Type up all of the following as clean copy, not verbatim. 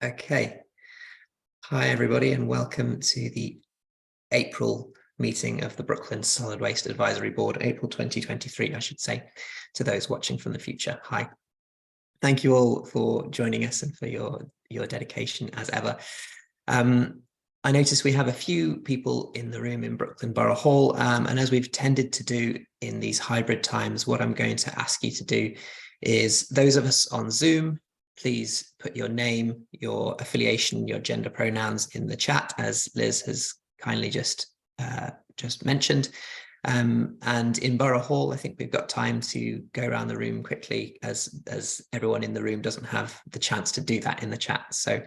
Okay. Hi, everybody, and welcome to the April meeting of the Brooklyn Solid Waste Advisory Board, April 2023, I should say, to those watching from the future. Hi. Thank you all for joining us and for your dedication as ever. I notice we have a few people in the room in Brooklyn Borough Hall, and as we've tended to do in these hybrid times, what I'm going to ask you to do is those of us on Zoom, please put your name, your affiliation, your gender pronouns in the chat, as Liz has kindly just mentioned. And in Borough Hall, I think we've got time to go around the room quickly, as everyone in the room doesn't have the chance to do that in the chat. So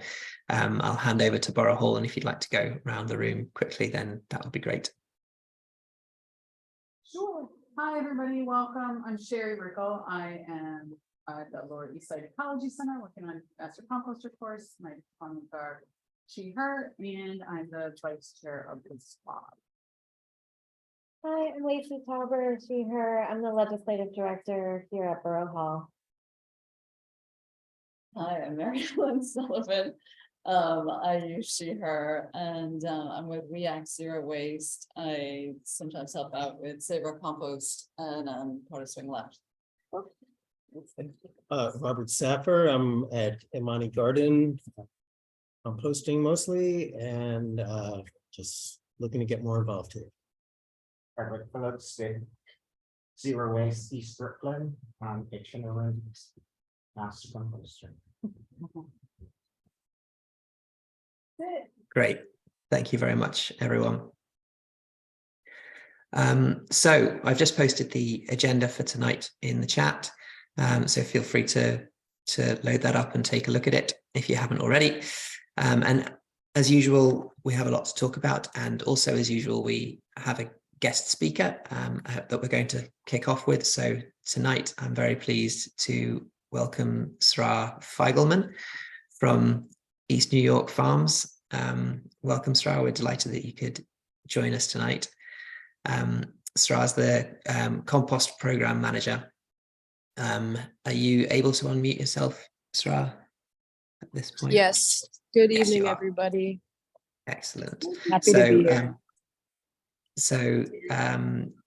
I'll hand over to Borough Hall, and if you'd like to go around the room quickly, then that would be great. Sure. Hi, everybody. Welcome. I'm Sherry Rickle. I am at the Lower East Side Ecology Center working on Master Composter course. My departments are she, her, and I'm the vice chair of the SWAB. Hi, I'm Lacey Tauber, she, her. I'm the legislative director here at Borough Hall. Hi, I'm Mary Ellen Sullivan. I use she, her, and I'm with React Zero Waste. I sometimes help out with Save Our Compost, and I'm part of Swing Left. Robert Saffer, I'm at Imani Garden, composting mostly, and just looking to get more involved here. Robert Phillips, Zero Waste East Brooklyn, Kitchen and Master Composter. Great. Thank you very much, everyone. So I've just posted the agenda for tonight in the chat. So feel free to load that up and take a look at it if you haven't already. And as usual, we have a lot to talk about. And also, as usual, we have a guest speaker that we're going to kick off with. So tonight, I'm very pleased to welcome Sra Feigelman from East New York Farms. Welcome, Sra. We're delighted that you could join us tonight. Sra is the compost program manager. Are you able to unmute yourself, Sra, at this point? Yes. Good Yes, evening, you are. everybody. Excellent. Happy to be here.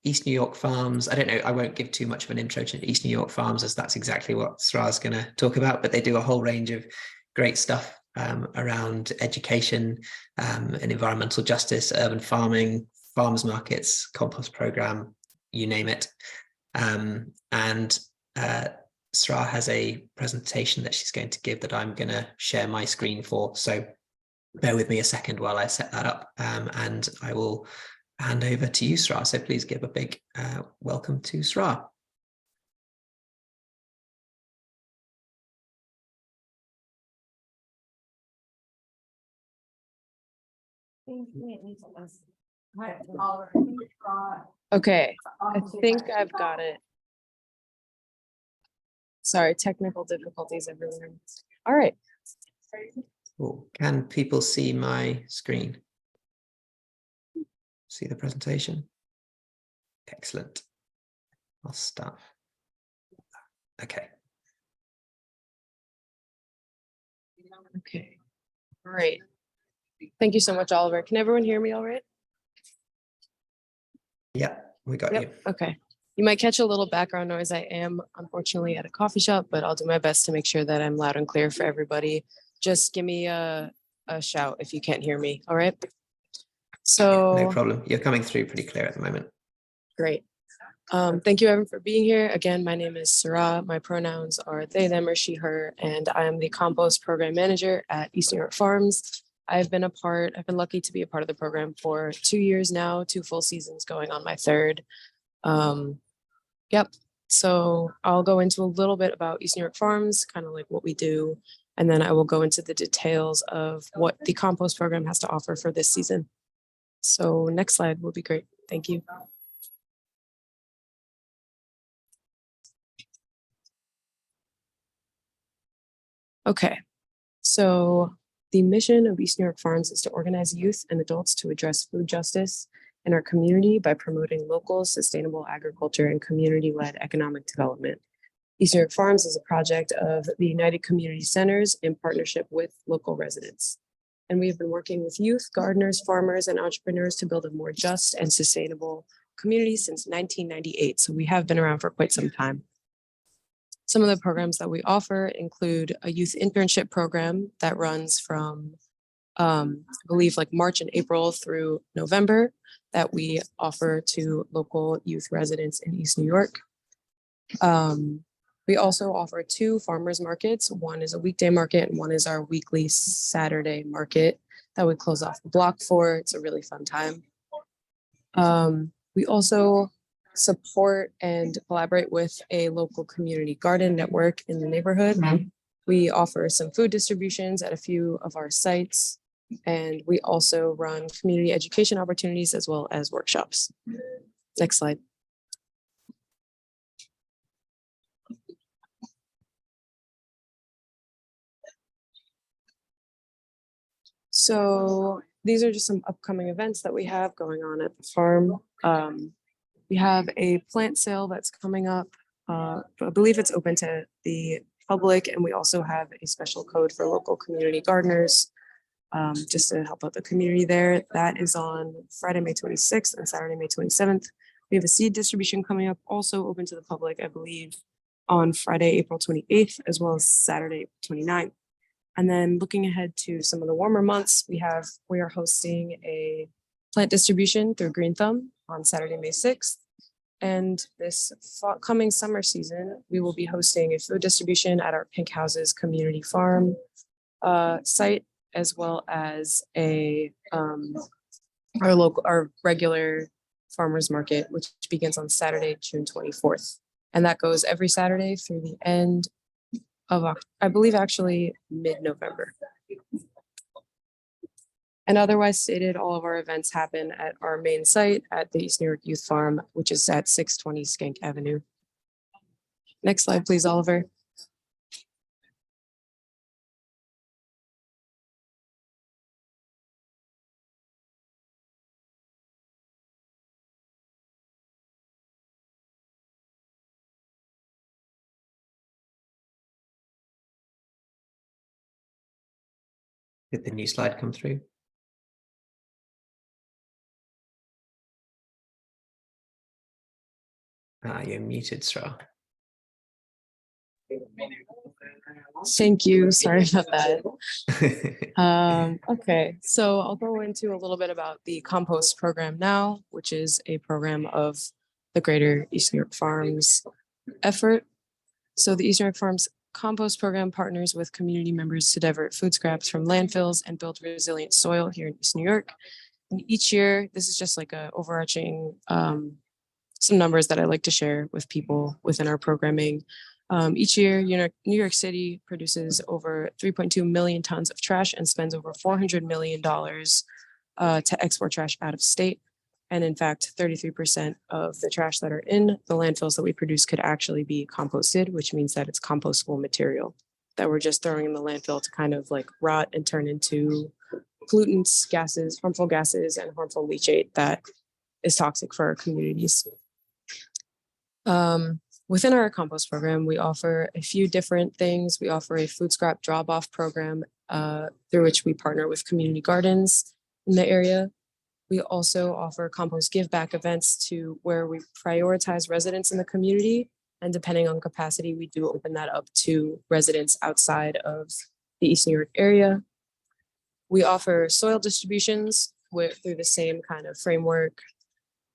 East New York Farms, I don't know, I won't give too much of an intro to East New York Farms, as that's exactly what Sra is going to talk about, but they do a whole range of great stuff around education and environmental justice, urban farming, farmers markets, compost program, you name it. Sra has a presentation that she's going to give that I'm going to share my screen for. So bear with me a second while I set that up, and I will hand over to you, Sra. So please give a big welcome to Sra. Okay, I think I've got it. Sorry, technical difficulties everywhere. All right. Cool. Can people see my screen? See the presentation? Excellent. I'll start. Okay. Okay, great. Thank you so much, Oliver. Can everyone hear me all right? Yeah, we got you. Okay. You might catch a little background noise. I am unfortunately at a coffee shop, but I'll do my best to make sure that I'm loud and clear for everybody. Just give me a shout if you can't hear me. All right. So no problem. You're coming through pretty clear at the moment. Great. Thank you everyone for being here. Again, my name is Sra. My pronouns are they, them, or she, her, and I am the compost program manager at East New York Farms. I've been lucky to be a part of the program for 2 years now, 2 full seasons going on my 3rd. Yep. So I'll go into a little bit about East New York Farms, kind of like what we do, and then I will go into the details of what the compost program has to offer for this season. So next slide will be great. Thank you. Okay, so the mission of East New York Farms is to organize youth and adults to address food justice in our community by promoting local, sustainable agriculture and community-led economic development. Eastern York Farms is a project of the United Community Centers in partnership with local residents. And we have been working with youth, gardeners, farmers, and entrepreneurs to build a more just and sustainable community since 1998. So we have been around for quite some time. Some of the programs that we offer include a youth internship program that runs from, I believe, like March and April through November, that we offer to local youth residents in East New York. We also offer 2 farmers markets. One is a weekday market and one is our weekly Saturday market that we close off the block for. It's a really fun time. We also support and collaborate with a local community garden network in the neighborhood. We offer some food distributions at a few of our sites, and we also run community education opportunities as well as workshops. Next slide. So these are just some upcoming events that we have going on at the farm. We have a plant sale that's coming up. I believe it's open to the public, and we also have a special code for local community gardeners, just to help out the community there. That is on Friday, May 26th and Saturday, May 27th. We have a seed distribution coming up, also open to the public, I believe, on Friday, April 28th, as well as Saturday, 29th. And then looking ahead to some of the warmer months, we are hosting a plant distribution through Green Thumb on Saturday, May 6th. And this coming summer season, we will be hosting a food distribution at our Pink Houses Community Farm site, as well as our regular farmers market, which begins on Saturday, June 24th. And that goes every Saturday through the end of, I believe, actually mid-November. And otherwise stated, all of our events happen at our main site at the East New York Youth Farm, which is at 620 Skank Avenue. Next slide, please, Oliver. Did the new slide come through? You're muted, Sra. Thank you. Sorry about that. Okay, so I'll go into a little bit about the compost program now, which is a program of the Greater East New York Farms effort. So the East New York Farms compost program partners with community members to divert food scraps from landfills and build resilient soil here in East New York. And each year, this is just like a overarching, some numbers that I like to share with people within our programming. Each year, New York City produces over 3.2 million tons of trash and spends over $400 million to export trash out of state. And in fact, 33% of the trash that are in the landfills that we produce could actually be composted, which means that it's compostable material that we're just throwing in the landfill to kind of like rot and turn into pollutants, gases, harmful gases, and harmful leachate that is toxic for our communities. Within our compost program, we offer a few different things. We offer a food scrap drop-off program through which we partner with community gardens in the area. We also offer compost give back events to where we prioritize residents in the community. And depending on capacity, we do open that up to residents outside of the East New York area. We offer soil distributions through the same kind of framework.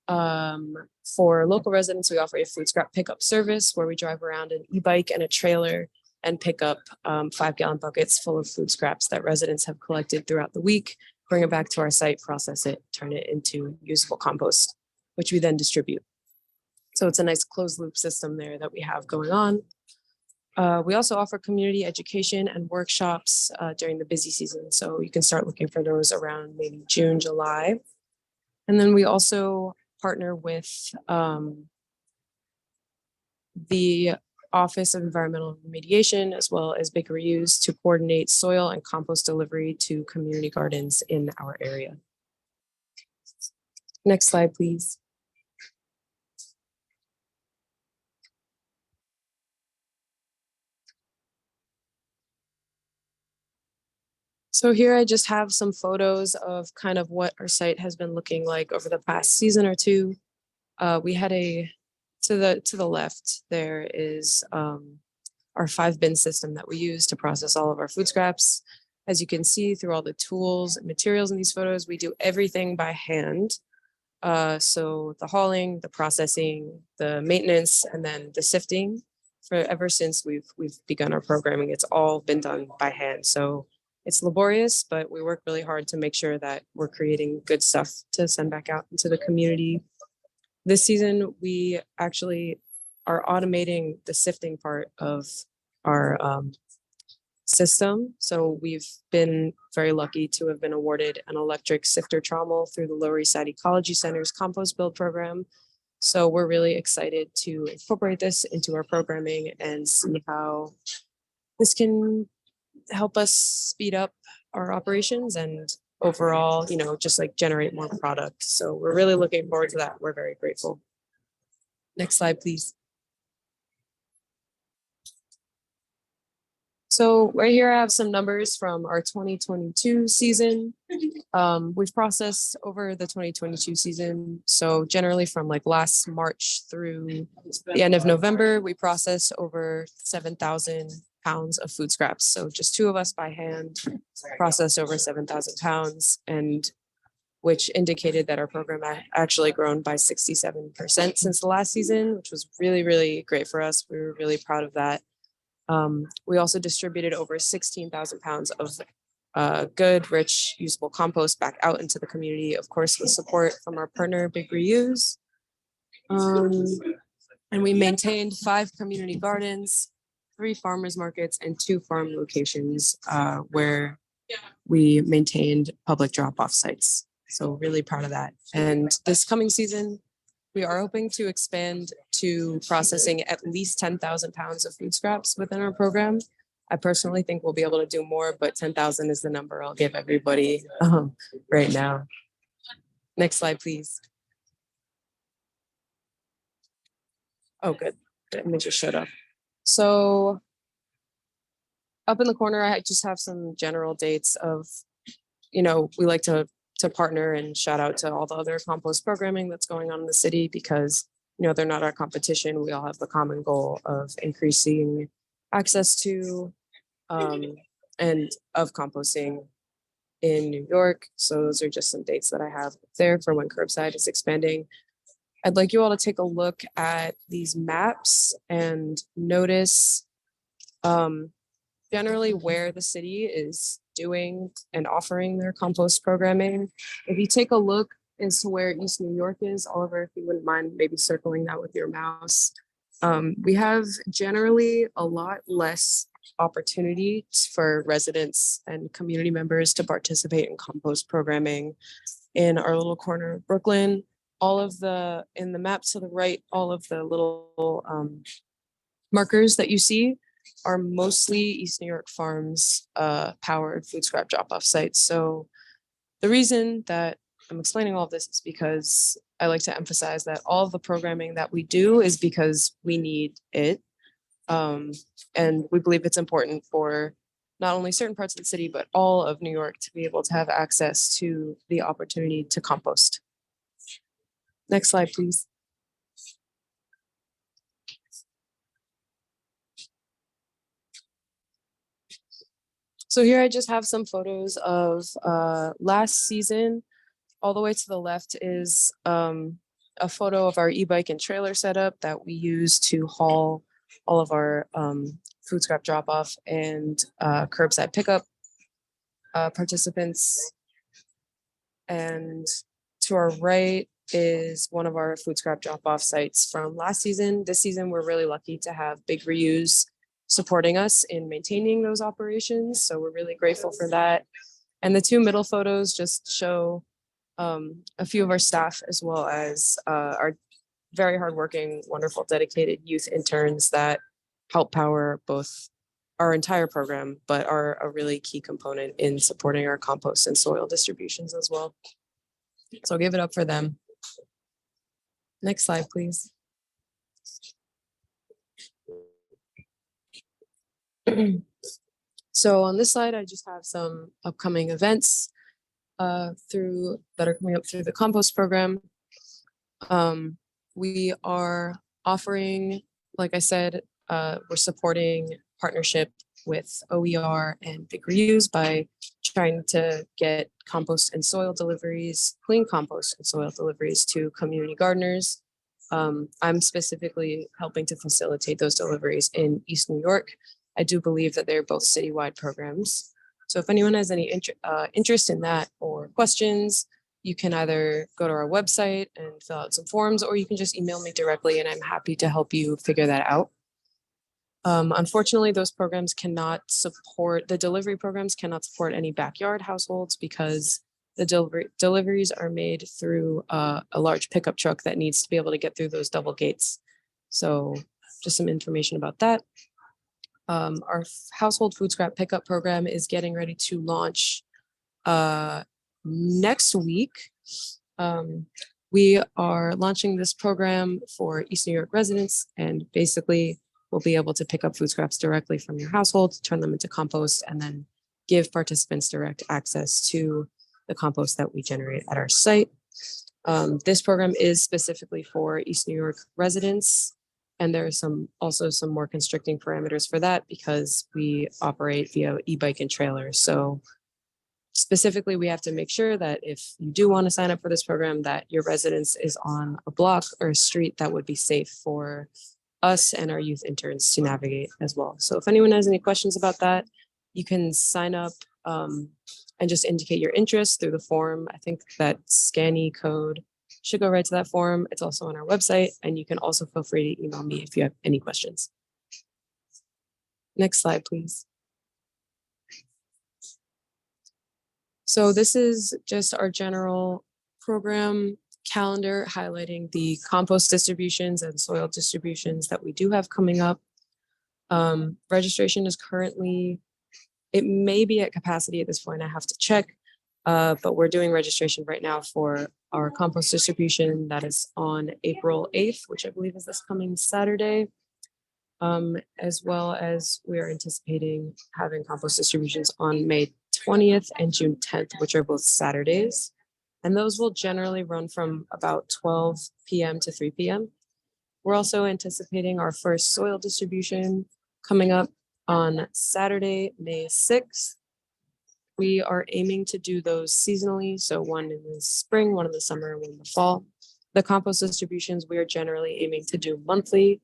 For local residents, we offer a food scrap pickup service where we drive around an e-bike and a trailer and pick up 5-gallon buckets full of food scraps that residents have collected throughout the week, bring it back to our site, process it, turn it into usable compost, which we then distribute. So it's a nice closed loop system there that we have going on. We also offer community education and workshops during the busy season. So you can start looking for those around maybe June, July. And then we also partner with the Office of Environmental Remediation, as well as Baker Hughes, to coordinate soil and compost delivery to community gardens in our area. Next slide, please. So here I just have some photos of kind of what our site has been looking like over the past season or two. We had to the left, there is our 5-bin system that we use to process all of our food scraps. As you can see through all the tools and materials in these photos, we do everything by hand. So the hauling, the processing, the maintenance, and then the sifting. For ever since we've begun our programming, it's all been done by hand. So it's laborious, but we work really hard to make sure that we're creating good stuff to send back out into the community. This season, we actually are automating the sifting part of our system. So we've been very lucky to have been awarded an electric sifter trommel through the Lower East Side Ecology Center's compost build program. So we're really excited to incorporate this into our programming and see how this can help us speed up our operations and overall, just like generate more product. So we're really looking forward to that. We're very grateful. Next slide, please. So right here, I have some numbers from our 2022 season. We've processed over the 2022 season. So generally from like last March through the end of November, we processed over 7,000 pounds of food scraps. So just 2 of us by hand processed over 7,000 pounds, and which indicated that our program actually grown by 67% since the last season, which was really, really great for us. We were really proud of that. We also distributed over 16,000 pounds of good, rich, usable compost back out into the community, of course, with support from our partner, Big Reuse. And we maintained 5 community gardens, 3 farmers markets, and 2 farm locations where we maintained public drop-off sites. So really proud of that. And this coming season, we are hoping to expand to processing at least 10,000 pounds of food scraps within our program. I personally think we'll be able to do more, but 10,000 is the number I'll give everybody right now. Next slide, please. Oh, good. The image just showed up. So up in the corner, I just have some general dates of, we like to partner and shout out to all the other compost programming that's going on in the city because, they're not our competition. We all have the common goal of increasing access to and of composting in New York. So those are just some dates that I have there for when curbside is expanding. I'd like you all to take a look at these maps and notice generally where the city is doing and offering their compost programming. If you take a look as to where East New York is, Oliver, if you wouldn't mind maybe circling that with your mouse. We have generally a lot less opportunity for residents and community members to participate in compost programming in our little corner of Brooklyn. In the map to the right, all of the little markers that you see are mostly East New York Farms powered food scrap drop-off sites. So the reason that I'm explaining all of this is because I like to emphasize that all of the programming that we do is because we need it. And we believe it's important for not only certain parts of the city, but all of New York to be able to have access to the opportunity to compost. Next slide, please. So here I just have some photos of last season. All the way to the left is a photo of our e-bike and trailer setup that we use to haul all of our food scrap drop off and curbside pickup participants. And to our right is one of our food scrap drop off sites from last season. This season, we're really lucky to have Big Reuse supporting us in maintaining those operations. So we're really grateful for that. And the 2 middle photos just show a few of our staff, as well as our very hardworking, wonderful, dedicated youth interns that help power both our entire program, but are a really key component in supporting our compost and soil distributions as well. So give it up for them. Next slide, please. So on this slide, I just have some upcoming events that are coming up through the compost program. We are offering, like I said, we're supporting partnership with OER and Big Reuse by trying to get compost and soil deliveries, clean compost and soil deliveries to community gardeners. I'm specifically helping to facilitate those deliveries in East New York. I do believe that they're both citywide programs. So if anyone has any interest in that or questions, you can either go to our website and fill out some forms, or you can just email me directly and I'm happy to help you figure that out. Unfortunately, those programs cannot support, the delivery programs cannot support any backyard households because the deliveries are made through a large pickup truck that needs to be able to get through those double gates. So just some information about that. Our household food scrap pickup program is getting ready to launch next week. We are launching this program for East New York residents, and basically we'll be able to pick up food scraps directly from your household, turn them into compost, and then give participants direct access to the compost that we generate at our site. This program is specifically for East New York residents, and there are also some more constricting parameters for that because we operate via e-bike and trailers. So specifically, we have to make sure that if you do want to sign up for this program, that your residence is on a block or a street that would be safe for us and our youth interns to navigate as well. So if anyone has any questions about that, you can sign up and just indicate your interest through the form. I think that Scanny code should go right to that form. It's also on our website, and you can also feel free to email me if you have any questions. Next slide, please. So this is just our general program calendar highlighting the compost distributions and soil distributions that we do have coming up. Registration is currently, it may be at capacity at this point, I have to check, but we're doing registration right now for our compost distribution that is on April 8th, which I believe is this coming Saturday, as well as we are anticipating having compost distributions on May 20th and June 10th, which are both Saturdays. And those will generally run from about 12 p.m. to 3 p.m. We're also anticipating our first soil distribution coming up on Saturday, May 6th. We are aiming to do those seasonally, so one in the spring, one in the summer, one in the fall. The compost distributions we are generally aiming to do monthly,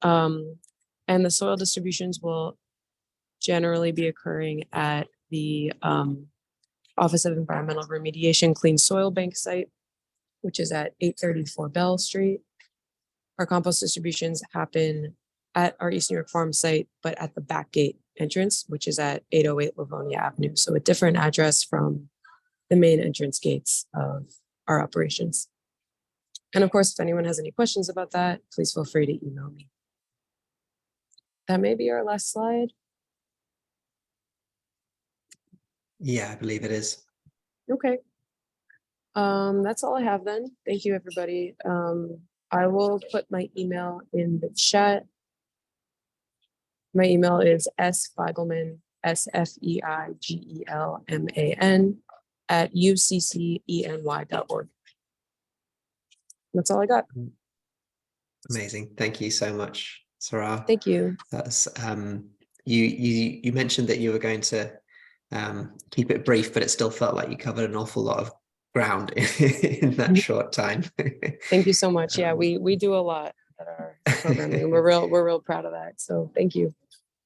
and the soil distributions will generally be occurring at the Office of Environmental Remediation Clean Soil Bank site, which is at 834 Bell Street. Our compost distributions happen at our East New York Farm site, but at the back gate entrance, which is at 808 Livonia Avenue. So a different address from the main entrance gates of our operations. And of course, if anyone has any questions about that, please feel free to email me. That may be our last slide. Yeah, I believe it is. Okay. That's all I have then. Thank you, everybody. I will put my email in the chat. My email is sfeigelman, SFEIGELMAN @ucceny.org. That's all I got. Amazing. Thank you so much, Sarah. Thank you. That's you mentioned that you were going to keep it brief, but it still felt like you covered an awful lot of ground in that short time. Thank you so much. Yeah, we do a lot at our programming, and we're real proud of that. So thank you.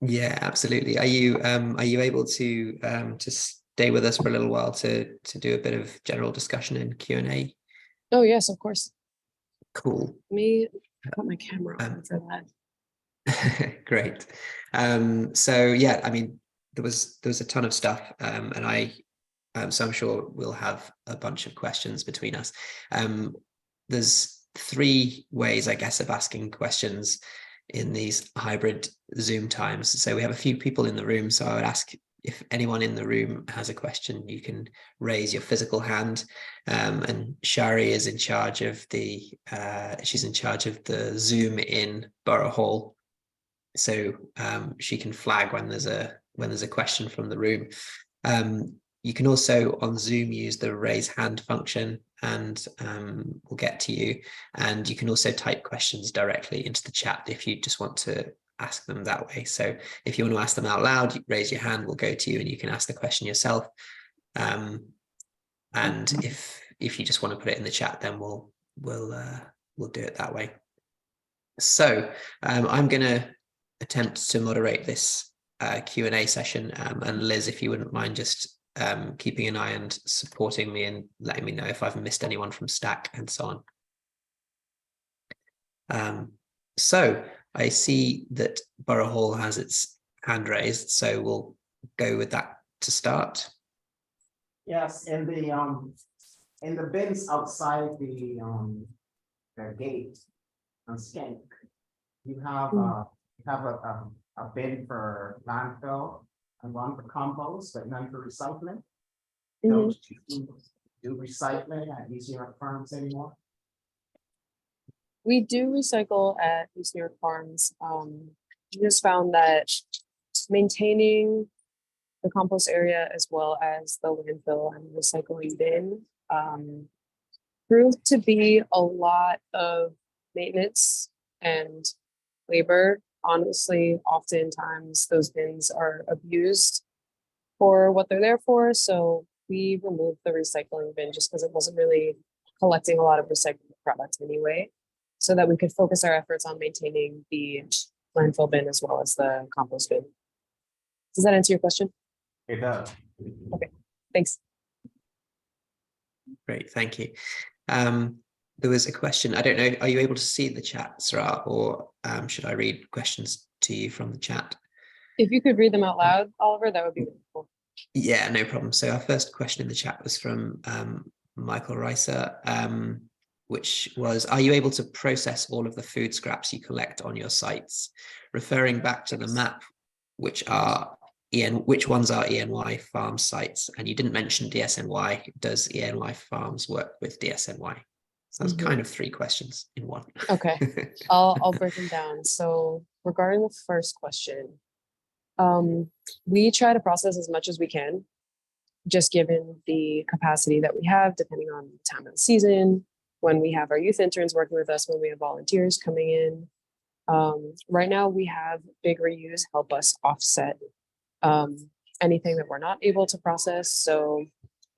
Yeah, absolutely. Are you able to stay with us for a little while to do a bit of general discussion and Q&A? Oh yes, of course. Cool. Let me put my camera on for that. Great. So yeah, I mean, there was a ton of stuff, and so I'm sure we'll have a bunch of questions between us. There's 3 ways, I guess, of asking questions in these hybrid Zoom times. So we have a few people in the room, so I would ask if anyone in the room has a question, you can raise your physical hand. And Shari is in charge of she's in charge of the Zoom in Borough Hall. so she can flag when there's a question from the room. You can also on Zoom use the raise hand function, and we'll get to you. And you can also type questions directly into the chat if you just want to ask them that way. So if you want to ask them out loud, you raise your hand, we'll go to you and you can ask the question yourself. And if you just want to put it in the chat, then we'll do it that way. So I'm going to attempt to moderate this Q&A session, and Liz, if you wouldn't mind just keeping an eye and supporting me and letting me know if I've missed anyone from Stack and so on. So I see that Borough Hall has its hand raised, so we'll go with that to start. Yes, in the bins outside the gate on Skank, you have a bin for landfill and one for compost, but none for recycling. Don't you do recycling at East New York Farms anymore? We do recycle at East New York Farms. We just found that maintaining the compost area as well as the landfill and recycling bin proved to be a lot of maintenance and labor. Honestly, oftentimes those bins are abused for what they're there for. So we removed the recycling bin just because it wasn't really collecting a lot of recyclable products anyway, so that we could focus our efforts on maintaining the landfill bin as well as the compost bin. Does that answer your question? It does. Okay, thanks. Great, thank you. There was a question, I don't know, are you able to see the chat, Sarah, or should I read questions to you from the chat? If you could read them out loud, Oliver, that would be wonderful. Yeah, no problem. So our first question in the chat was from Michael Reiser, which was, are you able to process all of the food scraps you collect on your sites? Referring back to the map, which ones are ENY farm sites? And you didn't mention DSNY. Does ENY farms work with DSNY? So that's kind of three questions in one. Okay, I'll break them down. So regarding the first question, we try to process as much as we can, just given the capacity that we have, depending on the time of the season, when we have our youth interns working with us, when we have volunteers coming in. Right now we have Big Reuse help us offset anything that we're not able to process. So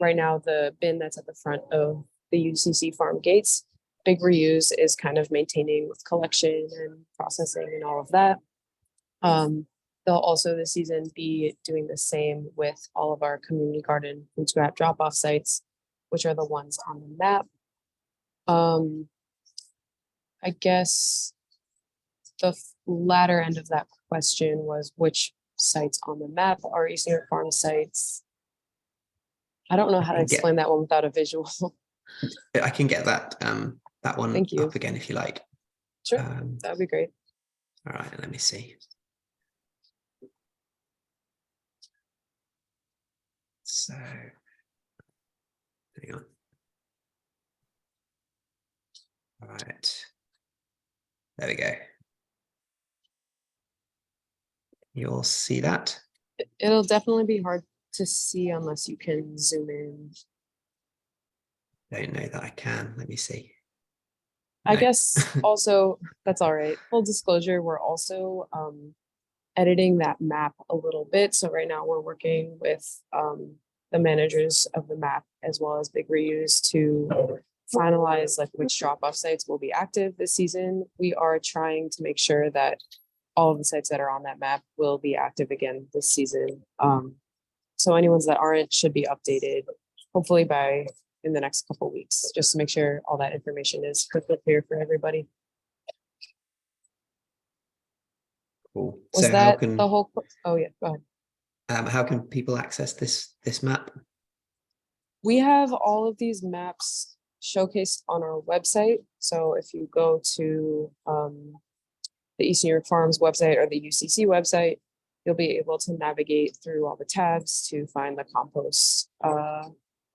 right now the bin that's at the front of the UCC farm gates, Big Reuse is kind of maintaining collection and processing and all of that. They'll also this season be doing the same with all of our community garden food scrap drop-off sites, which are the ones on the map. I guess the latter end of that question was which sites on the map are East New York Farm sites. I don't know how to explain that one without a visual. I can get that that one Thank you. up again if you like. Sure, that would be great. All right, let me see. So, hang on. All right, there we go. You'll see that. It'll definitely be hard to see unless you can zoom in. Don't know that I can. Let me see. I No. guess also, that's all right. Full disclosure, we're also editing that map a little bit. So right now we're working with the managers of the map as well as Big Reuse to finalize like which drop-off sites will be active this season. We are trying to make sure that all of the sites that are on that map will be active again this season. So any ones that aren't should be updated, hopefully by in the next couple of weeks, just to make sure all that information is crystal clear for everybody. Cool. Was so that how can the whole? Oh yeah, go ahead. how can people access this map? We have all of these maps showcased on our website. So if you go to the East New York Farms website or the UCC website, you'll be able to navigate through all the tabs to find the compost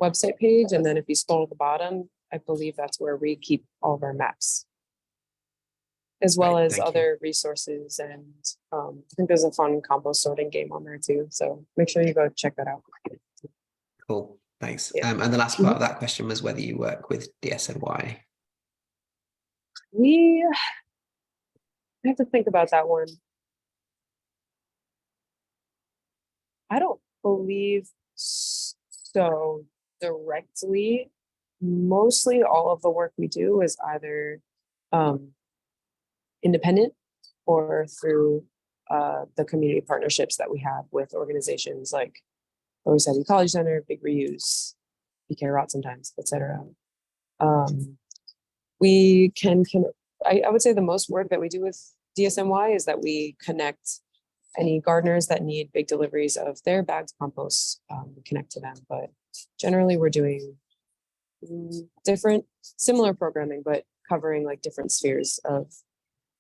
website page. And then if you scroll to the bottom, I believe that's where we keep all of our maps. as well Great, as thank you. other resources. And I think there's a fun compost sorting game on there too. So make sure you go check that out. Cool, thanks. Yeah. And the last part of that question was whether you work with DSNY. We have to think about that one. I don't believe so directly. Mostly all of the work we do is either independent or through the community partnerships that we have with organizations like BkSWAB College Center, Big Reuse, BK sometimes, etc. We can I would say the most work that we do with DSNY is that we connect any gardeners that need big deliveries of their bagged compost, we connect to them. But generally we're doing different, similar programming, but covering like different spheres of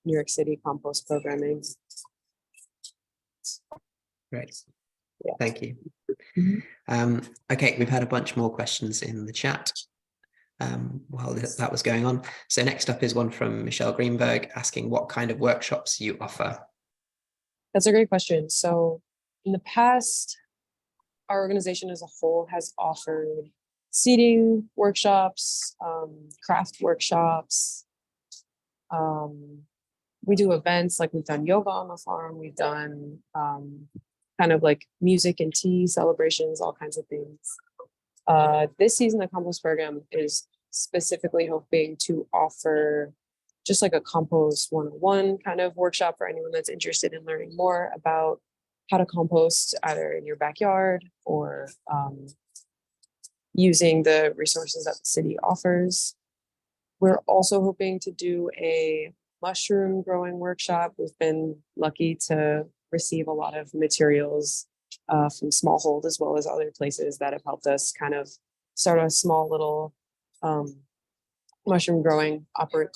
New York City compost programming. Great. Yeah. Thank you. Mhm. Okay, we've had a bunch more questions in the chat while that was going on. So next up is one from Michelle Greenberg asking what kind of workshops you offer. That's a great question. So in the past, our organization as a whole has offered seeding workshops, craft workshops. We do events, like we've done yoga on the farm. We've done kind of like music and tea celebrations, all kinds of things. This season, the compost program is specifically hoping to offer just like a compost 101 kind of workshop for anyone that's interested in learning more about how to compost either in your backyard or using the resources that the city offers. We're also hoping to do a mushroom growing workshop. We've been lucky to receive a lot of materials from Smallhold as well as other places that have helped us kind of start a small little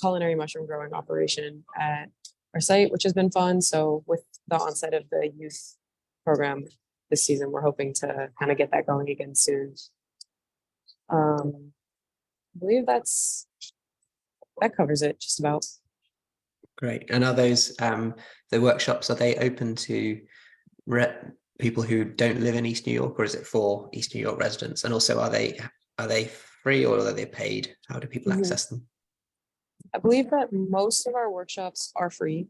culinary mushroom growing operation at our site, which has been fun. So with the onset of the youth program this season, we're hoping to kind of get that going again soon. I believe that covers it just about. Great. And are those the workshops, are they open to people who don't live in East New York, or is it for East New York residents? And also, are they free or are they paid? How do people access them? I believe that most of our workshops are free.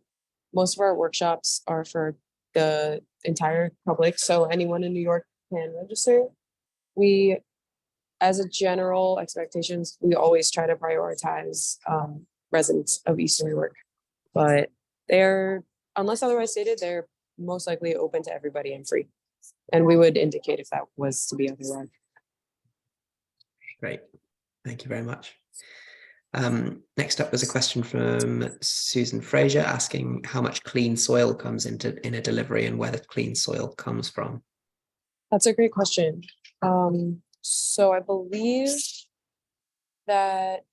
Most of our workshops are for the entire public, so anyone in New York can register. We, as a general expectations, we always try to prioritize residents of Eastern New York, but they're, unless otherwise stated, they're most likely open to everybody and free. And we would indicate if that was to be otherwise. Great. Thank you very much. Next up was a question from Susan Fraser asking how much clean soil comes in a delivery and where the clean soil comes from. That's a great question. So I believe that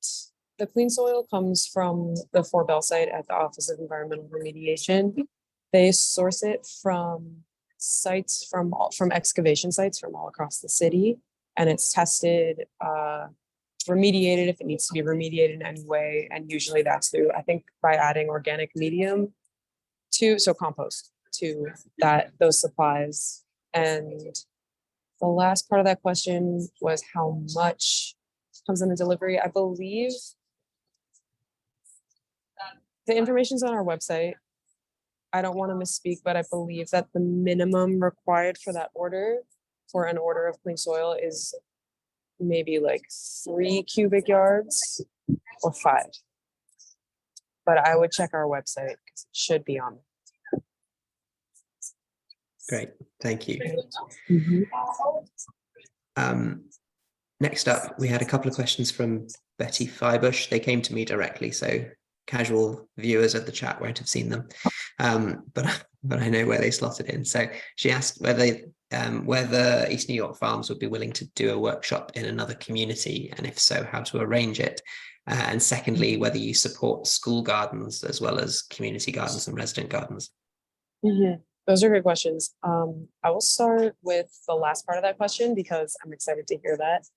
the clean soil comes from the Fort Bell site at the Office of Environmental Remediation. They source it from sites from excavation sites from all across the city, and it's tested, remediated if it needs to be remediated in any way. And usually that's through, I think, by adding organic medium so compost to those supplies. And the last part of that question was how much comes in a delivery. I believe the information's on our website. I don't want to misspeak, but I believe that the minimum required for that order, for an order of clean soil, is maybe like 3 cubic yards or 5. But I would check our website because it should be on. Great, thank you. Mm-hmm. Next up, we had a couple of questions from Betty Feibush. They came to me directly, so casual viewers of the chat won't have seen them, but I know where they slotted in. So she asked whether East New York Farms would be willing to do a workshop in another community, and if so, how to arrange it. And secondly, whether you support school gardens as well as community gardens and resident gardens. Mm-hmm. Those are great questions. I will start with the last part of that question because I'm excited to hear that.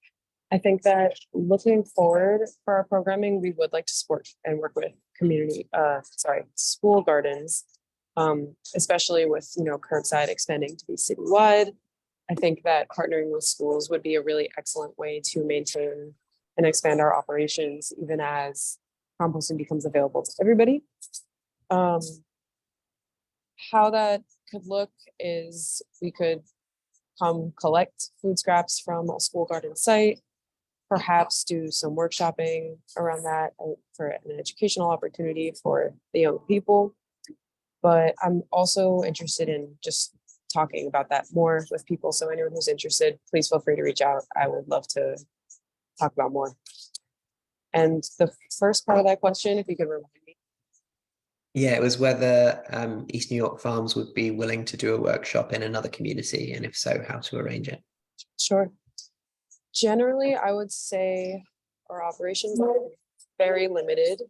I think that looking forward for our programming, we would like to support and work with school gardens, especially with, curbside expanding to be citywide. I think that partnering with schools would be a really excellent way to maintain and expand our operations, even as composting becomes available to everybody. How that could look is we could come collect food scraps from a school garden site, perhaps do some workshopping around that for an educational opportunity for the young people. But I'm also interested in just talking about that more with people. So anyone who's interested, please feel free to reach out. I would love to talk about more. And the first part of that question, if you could remind me. Yeah, it was whether East New York Farms would be willing to do a workshop in another community, and if so, how to arrange it. Sure. Generally, I would say our operations are very limited.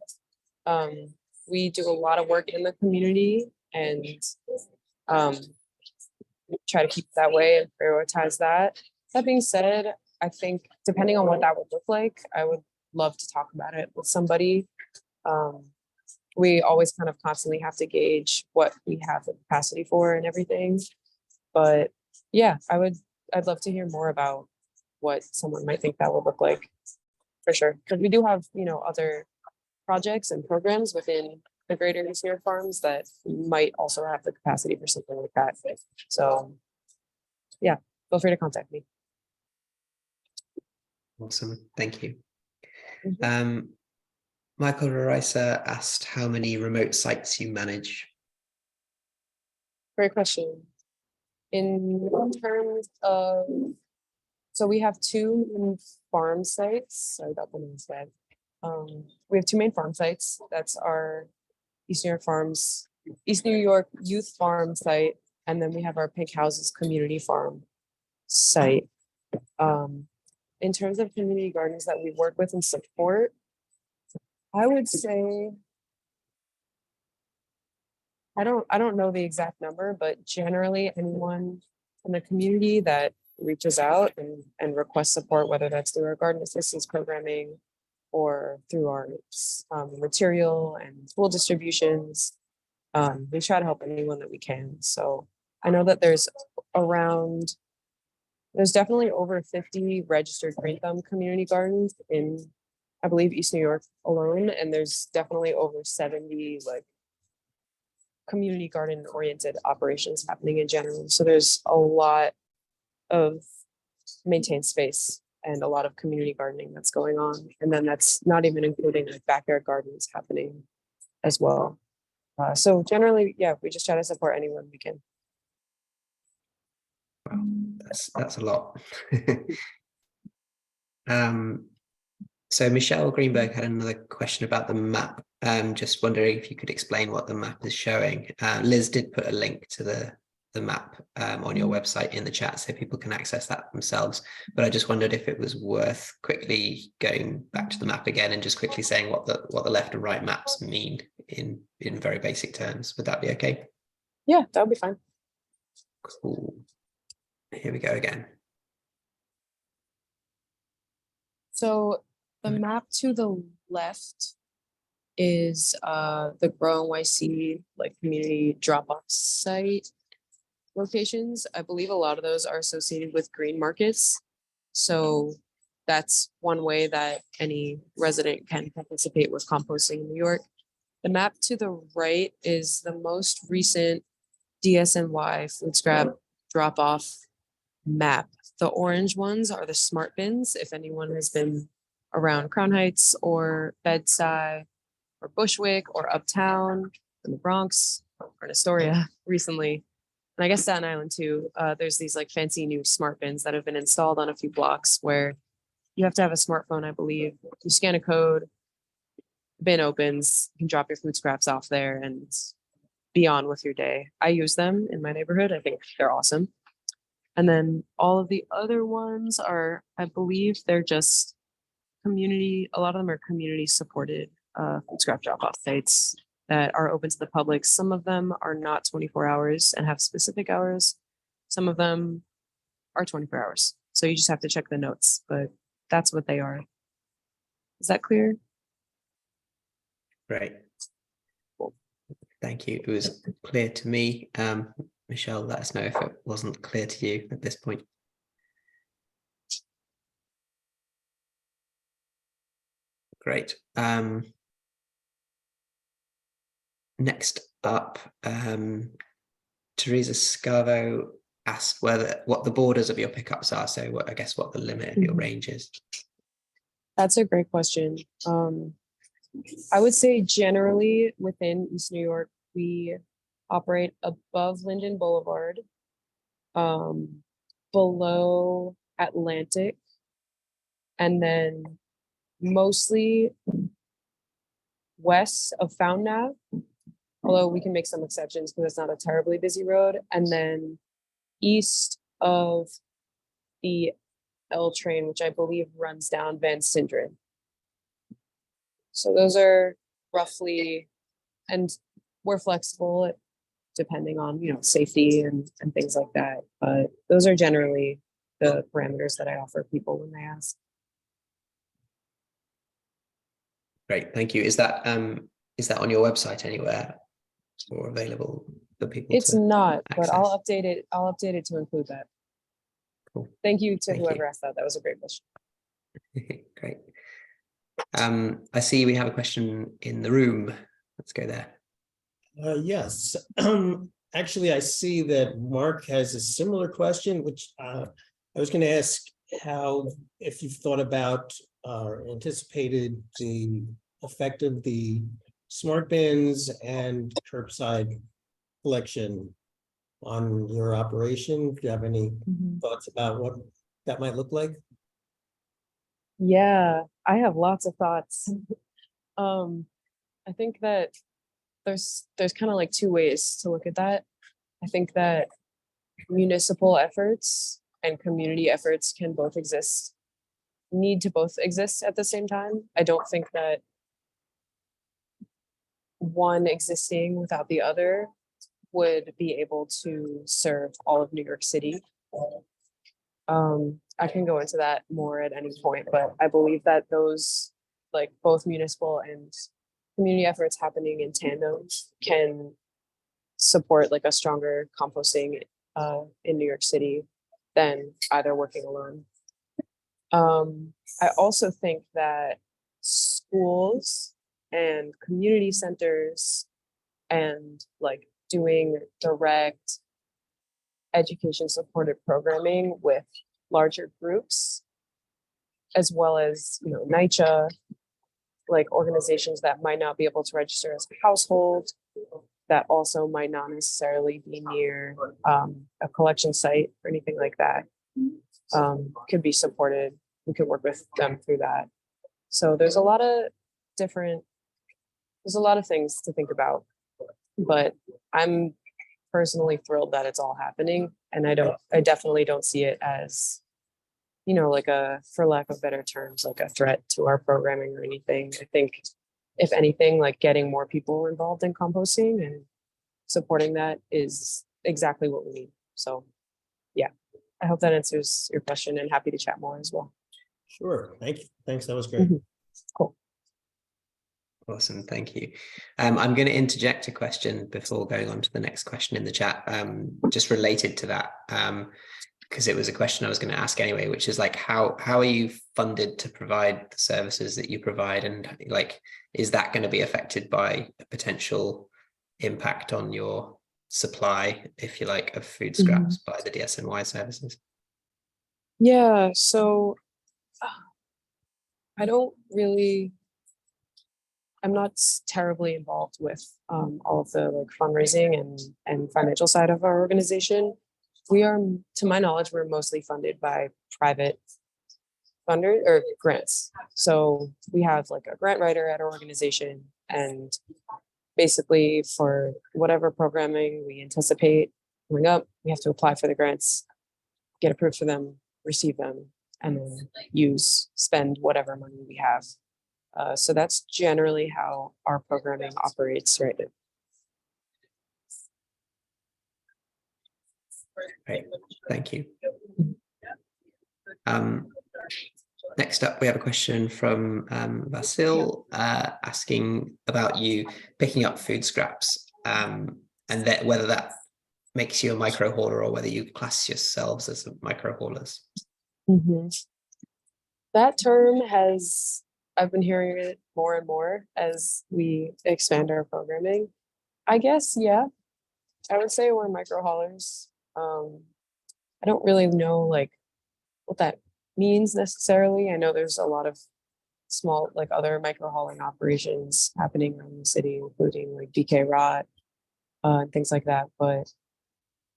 We do a lot of work in the community and try to keep it that way and prioritize that. That being said, I think depending on what that would look like, I would love to talk about it with somebody. We always kind of constantly have to gauge what we have the capacity for and everything. But yeah, I'd love to hear more about what someone might think that would look like, for sure. Because we do have, other projects and programs within the greater East New York Farms that might also have the capacity for something like that. So yeah, feel free to contact me. Awesome, thank you. Michael Rarisa asked how many remote sites you manage. Great question. In terms of, so we have two main farm sites. Sorry about the names bad. We have two main farm sites. That's our East New York Youth Farm site, and then we have our Pink Houses Community Farm site. In terms of community gardens that we work with and support, I would say, I don't know the exact number, but generally anyone in the community that reaches out and requests support, whether that's through our garden assistance programming or through our material and tool distributions, we try to help anyone that we can. So I know that there's definitely over 50 registered Green Thumb community gardens in, I believe, East New York alone, and there's definitely over 70 community garden oriented operations happening in general. So there's a lot of maintained space and a lot of community gardening that's going on. And then that's not even including backyard gardens happening as well. So generally, yeah, we just try to support anyone we can. Wow, that's a lot. So Michelle Greenberg had another question about the map. Just wondering if you could explain what the map is showing. Liz did put a link to the map on your website in the chat, so people can access that themselves. But I just wondered if it was worth quickly going back to the map again and just quickly saying what the left and right maps mean in very basic terms. Would that be okay? Yeah, that would be fine. Cool. Here we go again. So the map to the left is the Grow NYC community drop-off site locations. I believe a lot of those are associated with green markets. So that's one way that any resident can participate with composting in New York. The map to the right is the most recent DSNY food scrap drop-off map. The orange ones are the smart bins. If anyone has been around Crown Heights or Bed-Stuy or Bushwick or Uptown in the Bronx or in Astoria recently, and I guess Staten Island too, there's these fancy new smart bins that have been installed on a few blocks where you have to have a smartphone, I believe. You scan a code, the bin opens, you can drop your food scraps off there and be on with your day. I use them in my neighborhood. I think they're awesome. And then all of the other ones are, I believe they're just community, a lot of them are community supported food scrap drop-off sites that are open to the public. Some of them are not 24 hours and have specific hours. Some of them are 24 hours. So you just have to check the notes, but that's what they are. Is that clear? Great. Thank you. It was clear to me. Michelle, let us know if it wasn't clear to you at this point. Great. Next up, Teresa Scavo asked what the borders of your pickups are. So I guess what the limit of your range is. That's a great question. I would say generally within East New York, we operate above Linden Boulevard, below Atlantic, and then mostly west of Fountain Ave, although we can make some exceptions because it's not a terribly busy road, and then east of the L train, which I believe runs down Van Sinderen. So those are roughly, and we're flexible depending on, safety and things like that. But those are generally the parameters that I offer people when they ask. Great, thank you. Is that on your website anywhere or available for people? It's not, but I'll update it. I'll update it to include that. Cool. Thank you to Thank whoever you. asked that. That was a great question. Great. I see we have a question in the room. Let's go there. Yes. Actually, I see that Mark has a similar question, which I was going to ask if you've thought about or anticipated the effect of the smart bins and curbside collection on your operation. Do you have any thoughts about what that might look like? Yeah, I have lots of thoughts. I think that there's kind of like two ways to look at that. I think that municipal efforts and community efforts can need to both exist at the same time. I don't think that one existing without the other would be able to serve all of New York City. I can go into that more at any point, but I believe that those, like both municipal and community efforts happening in tandem, can support like a stronger composting in New York City than either working alone. I also think that schools and community centers and like doing direct education supported programming with larger groups, as well as, NYCHA, like organizations that might not be able to register as a household, that also might not necessarily be near a collection site or anything like that, could be supported. We could work with them through that. So there's a lot of things to think about, but I'm personally thrilled that it's all happening. And I definitely don't see it as, like for lack of better terms, like a threat to our programming or anything. I think if anything, like getting more people involved in composting and supporting that is exactly what we need. So yeah, I hope that answers your question, and happy to chat more as well. Sure. Thank you. Thanks. That was great. Cool. Awesome. Thank you. I'm going to interject a question before going on to the next question in the chat, just related to that, because it was a question I was going to ask anyway, which is like, how are you funded to provide the services that you provide? And like, is that going to be affected by a potential impact on your supply, if you like, of food scraps by the DSNY services? Yeah, so I'm not terribly involved with all of the like fundraising and financial side of our organization. We are, to my knowledge, we're mostly funded by private funders or grants. So we have like a grant writer at our organization, and basically for whatever programming we anticipate coming up, we have to apply for the grants, get approved for them, receive them, and then spend whatever money we have. So that's generally how our programming operates right now. Great, thank you. Next up, we have a question from Vasil asking about you picking up food scraps and that whether that makes you a micro hauler or whether you class yourselves as micro haulers. That term I've been hearing it more and more as we expand our programming. I guess, yeah, I would say we're micro haulers. I don't really know like what that means necessarily. I know there's a lot of small, like other micro hauling operations happening around the city, including like BkSWAB and things like that. But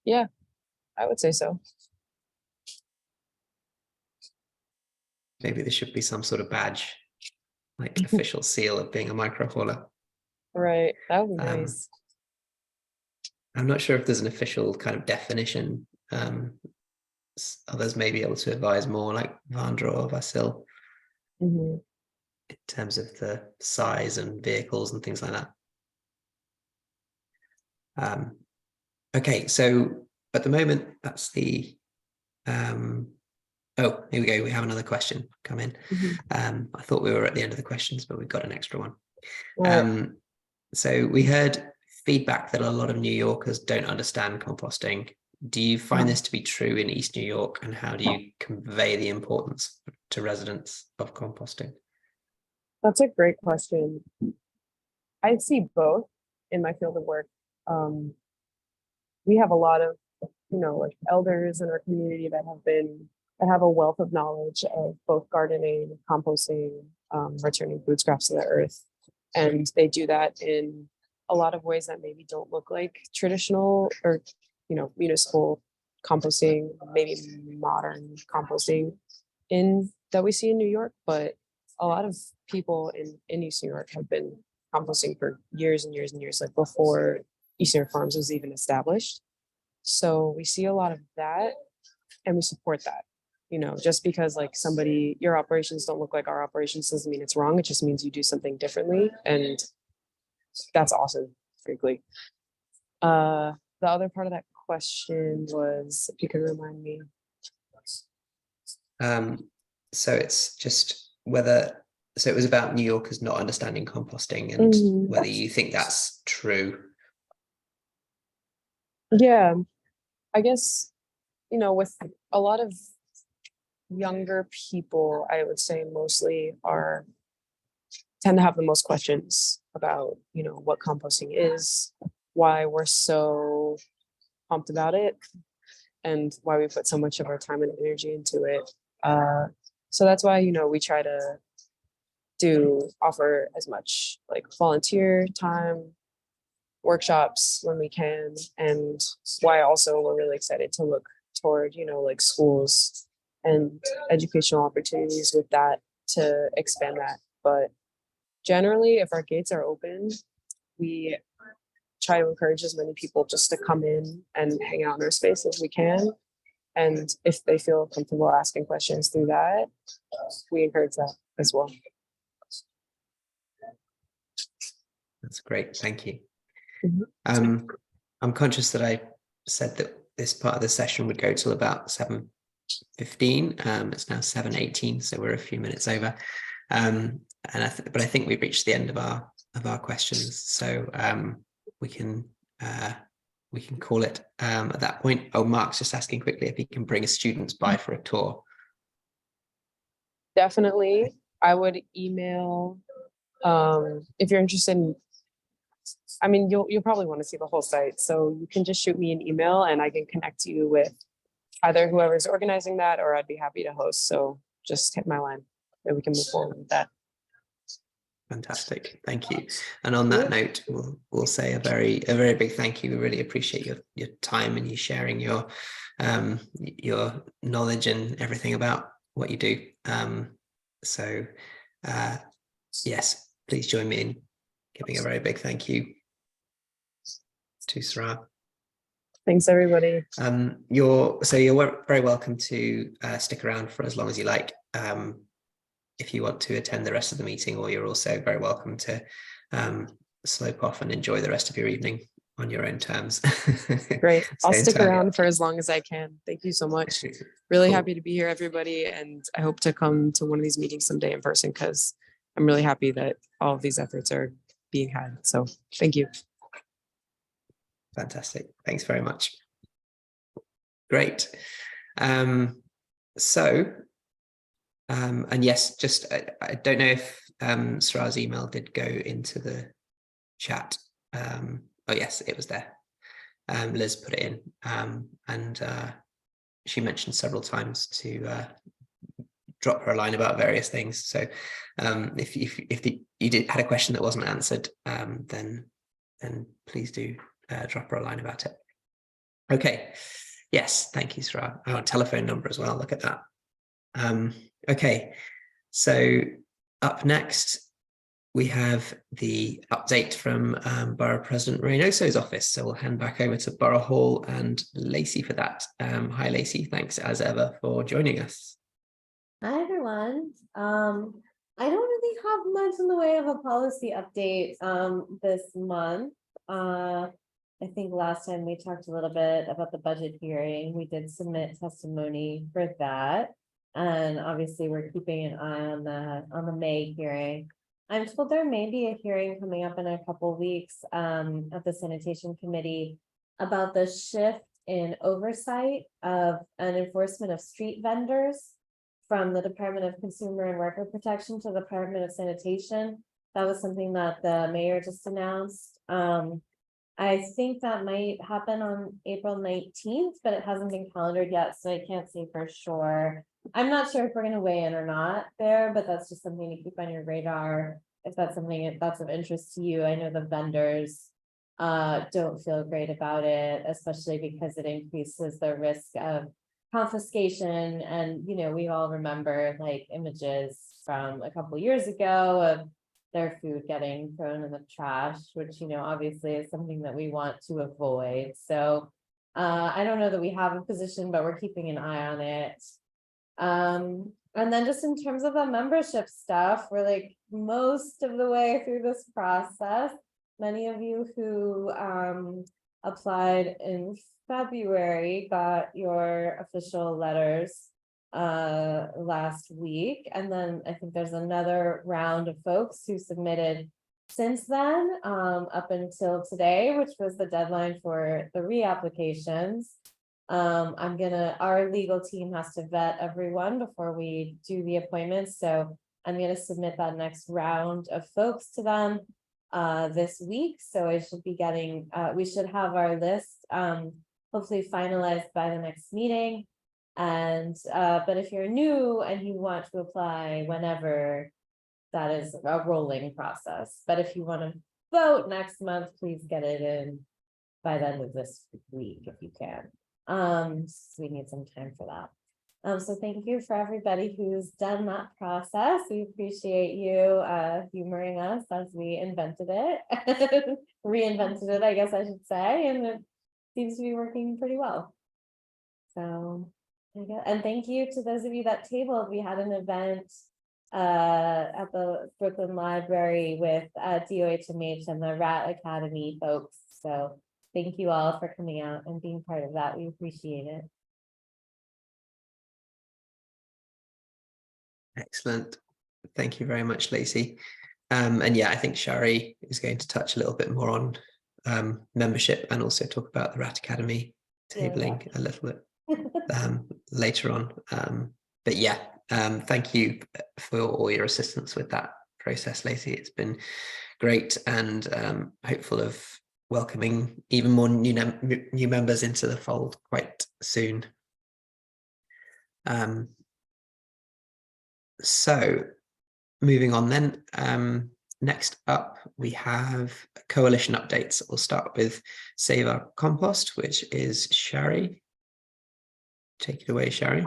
yeah, I would say so. Maybe there should be some sort of badge, like official seal of being a micro hauler. Right, that would be nice. I'm not sure if there's an official kind of definition. Others may be able to advise more, like Vandra or Vasil, in terms of the size and vehicles and things like that. Okay, so at the moment, that's the oh, here we go. We have another question come in. I thought we were at the end of the questions, but we've got an extra one. So we heard feedback that a lot of New Yorkers don't understand composting. Do you find this to be true in East New York, and how do you convey the importance to residents of composting? That's a great question. I see both in my field of work. We have a lot of, like elders in our community that have a wealth of knowledge of both gardening, composting, returning food scraps to the earth. And they do that in a lot of ways that maybe don't look like traditional or, municipal composting, maybe modern composting that we see in New York. But a lot of people in East New York have been composting for years and years and years, like before East New York Farms was even established. So we see a lot of that, and we support that. Just because like your operations don't look like our operations doesn't mean it's wrong. It just means you do something differently. And that's awesome, frankly. The other part of that question was, if you could remind me. So it's just so it was about New Yorkers not understanding composting and whether you think that's true. Yeah, I guess, with a lot of younger people, I would say mostly tend to have the most questions about, what composting is, why we're so pumped about it, and why we put so much of our time and energy into it. So that's why, we try to offer as much like volunteer time, workshops when we can, and why also we're really excited to look toward, like schools and educational opportunities with that to expand that. But generally, if our gates are open, we try to encourage as many people just to come in and hang out in our space as we can. And if they feel comfortable asking questions through that, we encourage that as well. That's great. Thank you. I'm conscious that I said that this part of the session would go till about 7:15. It's now 7:18, so we're a few minutes over. But I think we've reached the end of our questions, so we can call it at that point. Oh, Mark's just asking quickly if he can bring his students by for a tour. Definitely, I would email if you're interested in. I mean, you'll probably want to see the whole site, so you can just shoot me an email and I can connect you with either whoever's organizing that, or I'd be happy to host. So just hit my line and we can move forward with that. Fantastic, thank you. And on that note, we'll say a very big thank you. We really appreciate your time and you sharing your knowledge and everything about what you do. Yes, please join me in giving a very big thank you to Sarah. Thanks, everybody. You're very welcome to stick around for as long as you like. If you want to attend the rest of the meeting, or you're also very welcome to slope off and enjoy the rest of your evening on your own terms. Great. I'll stick around for as long as I can. Thank you so much. Really happy to be here, everybody. And I hope to come to one of these meetings someday in person, because I'm really happy that all of these efforts are being had. So thank you. Fantastic. Thanks very much. Great. And yes, just I don't know if Sarah's email did go into the chat. Oh yes, it was there. Liz put it in, and she mentioned several times to drop her a line about various things. So if you had a question that wasn't answered, then please do drop her a line about it. Okay. Yes, thank you, Sarah. Oh, telephone number as well. Look at that. Okay, so up next we have the update from Borough President Reynoso's office. So we'll hand back over to Borough Hall and Lacey for that. Hi, Lacey. Thanks as ever for joining us. Hi, everyone. I don't really have much in the way of a policy update this month. I think last time we talked a little bit about the budget hearing. We did submit testimony for that. And obviously we're keeping an eye on the May hearing. I'm told there may be a hearing coming up in a couple weeks at the Sanitation Committee about the shift in oversight of an enforcement of street vendors from the Department of Consumer and Worker Protection to the Department of Sanitation. That was something that the mayor just announced. I think that might happen on April 19th, but it hasn't been calendared yet, so I can't say for sure. I'm not sure if we're going to weigh in or not there, but that's just something to keep on your radar if that's something that's of interest to you. I know the vendors don't feel great about it, especially because it increases the risk of confiscation. And, you know, we all remember like images from a couple years ago of their food getting thrown in the trash, which, you know, obviously is something that we want to avoid. So I don't know that we have a position, but we're keeping an eye on it. And then just in terms of the membership stuff, we're like most of the way through this process. Many of you who applied in February got your official letters last week, and then I think there's another round of folks who submitted since then up until today, which was the deadline for the reapplications. Our legal team has to vet everyone before we do the appointments, so I'm gonna submit that next round of folks to them this week. So I should be getting we should have our list hopefully finalized by the next meeting. And but if you're new and you want to apply whenever, that is a rolling process. But if you want to vote next month, please get it in by the end of this week if you can. So we need some time for that. So thank you for everybody who's done that process. We appreciate you humoring us as we invented it, reinvented it, I guess I should say, and it seems to be working pretty well. So, and thank you to those of you that tabled. We had an event at the Brooklyn Library with DOHMH and the Rat Academy folks. So thank you all for coming out and being part of that. We appreciate it. Excellent. Thank you very much, Lacey. And yeah, I think Shari is going to touch a little bit more on membership and also talk about the Rat Academy tabling a little bit later on. But yeah, thank you for all your assistance with that process, Lacey. It's been great, and hopeful of welcoming even more new members into the fold quite soon. So moving on then, next up we have coalition updates. We'll start with Save Our Compost, which is Shari. Take it away, Shari.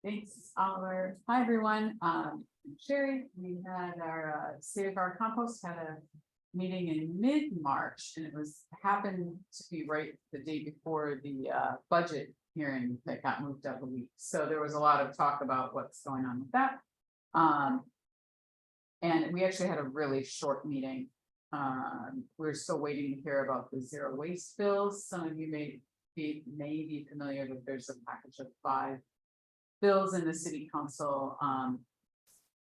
Thanks, Oliver. Hi, everyone. Sherry, we had our Save Our Compost had a meeting in mid-March, and it happened to be right the day before the budget hearing that got moved up a week. So there was a lot of talk about what's going on with that. And we actually had a really short meeting. We're still waiting to hear about the zero waste bills. Some of you may be familiar that there's a package of 5 bills in the city council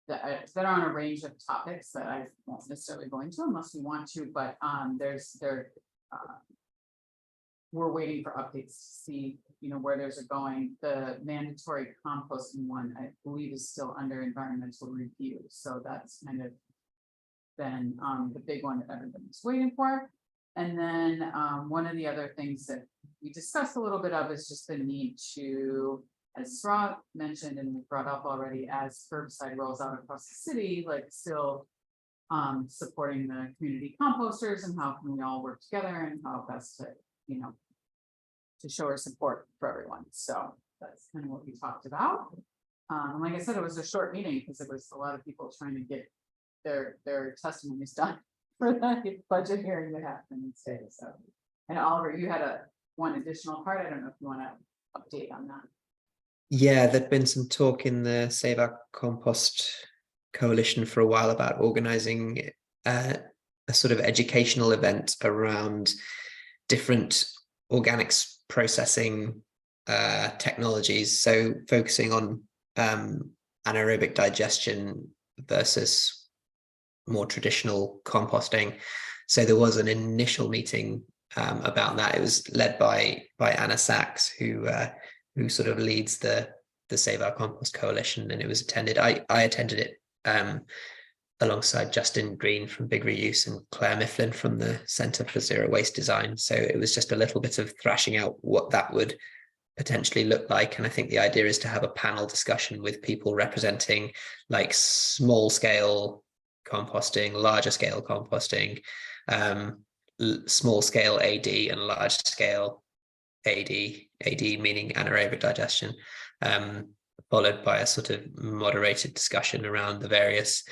that are on a range of topics that I won't necessarily go into unless you want to, but they're we're waiting for updates to see, you know, where those are going. The mandatory composting one, I believe, is still under environmental review. So that's kind of been the big one that everybody's waiting for. And then one of the other things that we discussed a little bit of is just the need to, as Rob mentioned and we brought up already, as curbside rolls out across the city, like still supporting the community composters and how can we all work together and how best to, you know, to show our support for everyone. So that's kind of what we talked about. Like I said, it was a short meeting because it was a lot of people trying to get their testimonies done for the budget hearing that happened today. So, and Oliver, you had one additional part. I don't know if you want to update on that. Yeah, there'd been some talk in the Save Our Compost Coalition for a while about organizing a sort of educational event around different organics processing technologies. So focusing on anaerobic digestion versus more traditional composting. So there was an initial meeting about that. It was led by Anna Sachs, who sort of leads the Save Our Compost Coalition, and it was attended. I attended it alongside Justin Green from Big Reuse and Claire Mifflin from the Centre for Zero Waste Design. So it was just a little bit of thrashing out what that would potentially look like. And I think the idea is to have a panel discussion with people representing like small scale composting, larger scale composting, small scale AD and large scale AD meaning anaerobic digestion, followed by a sort of moderated discussion around the various,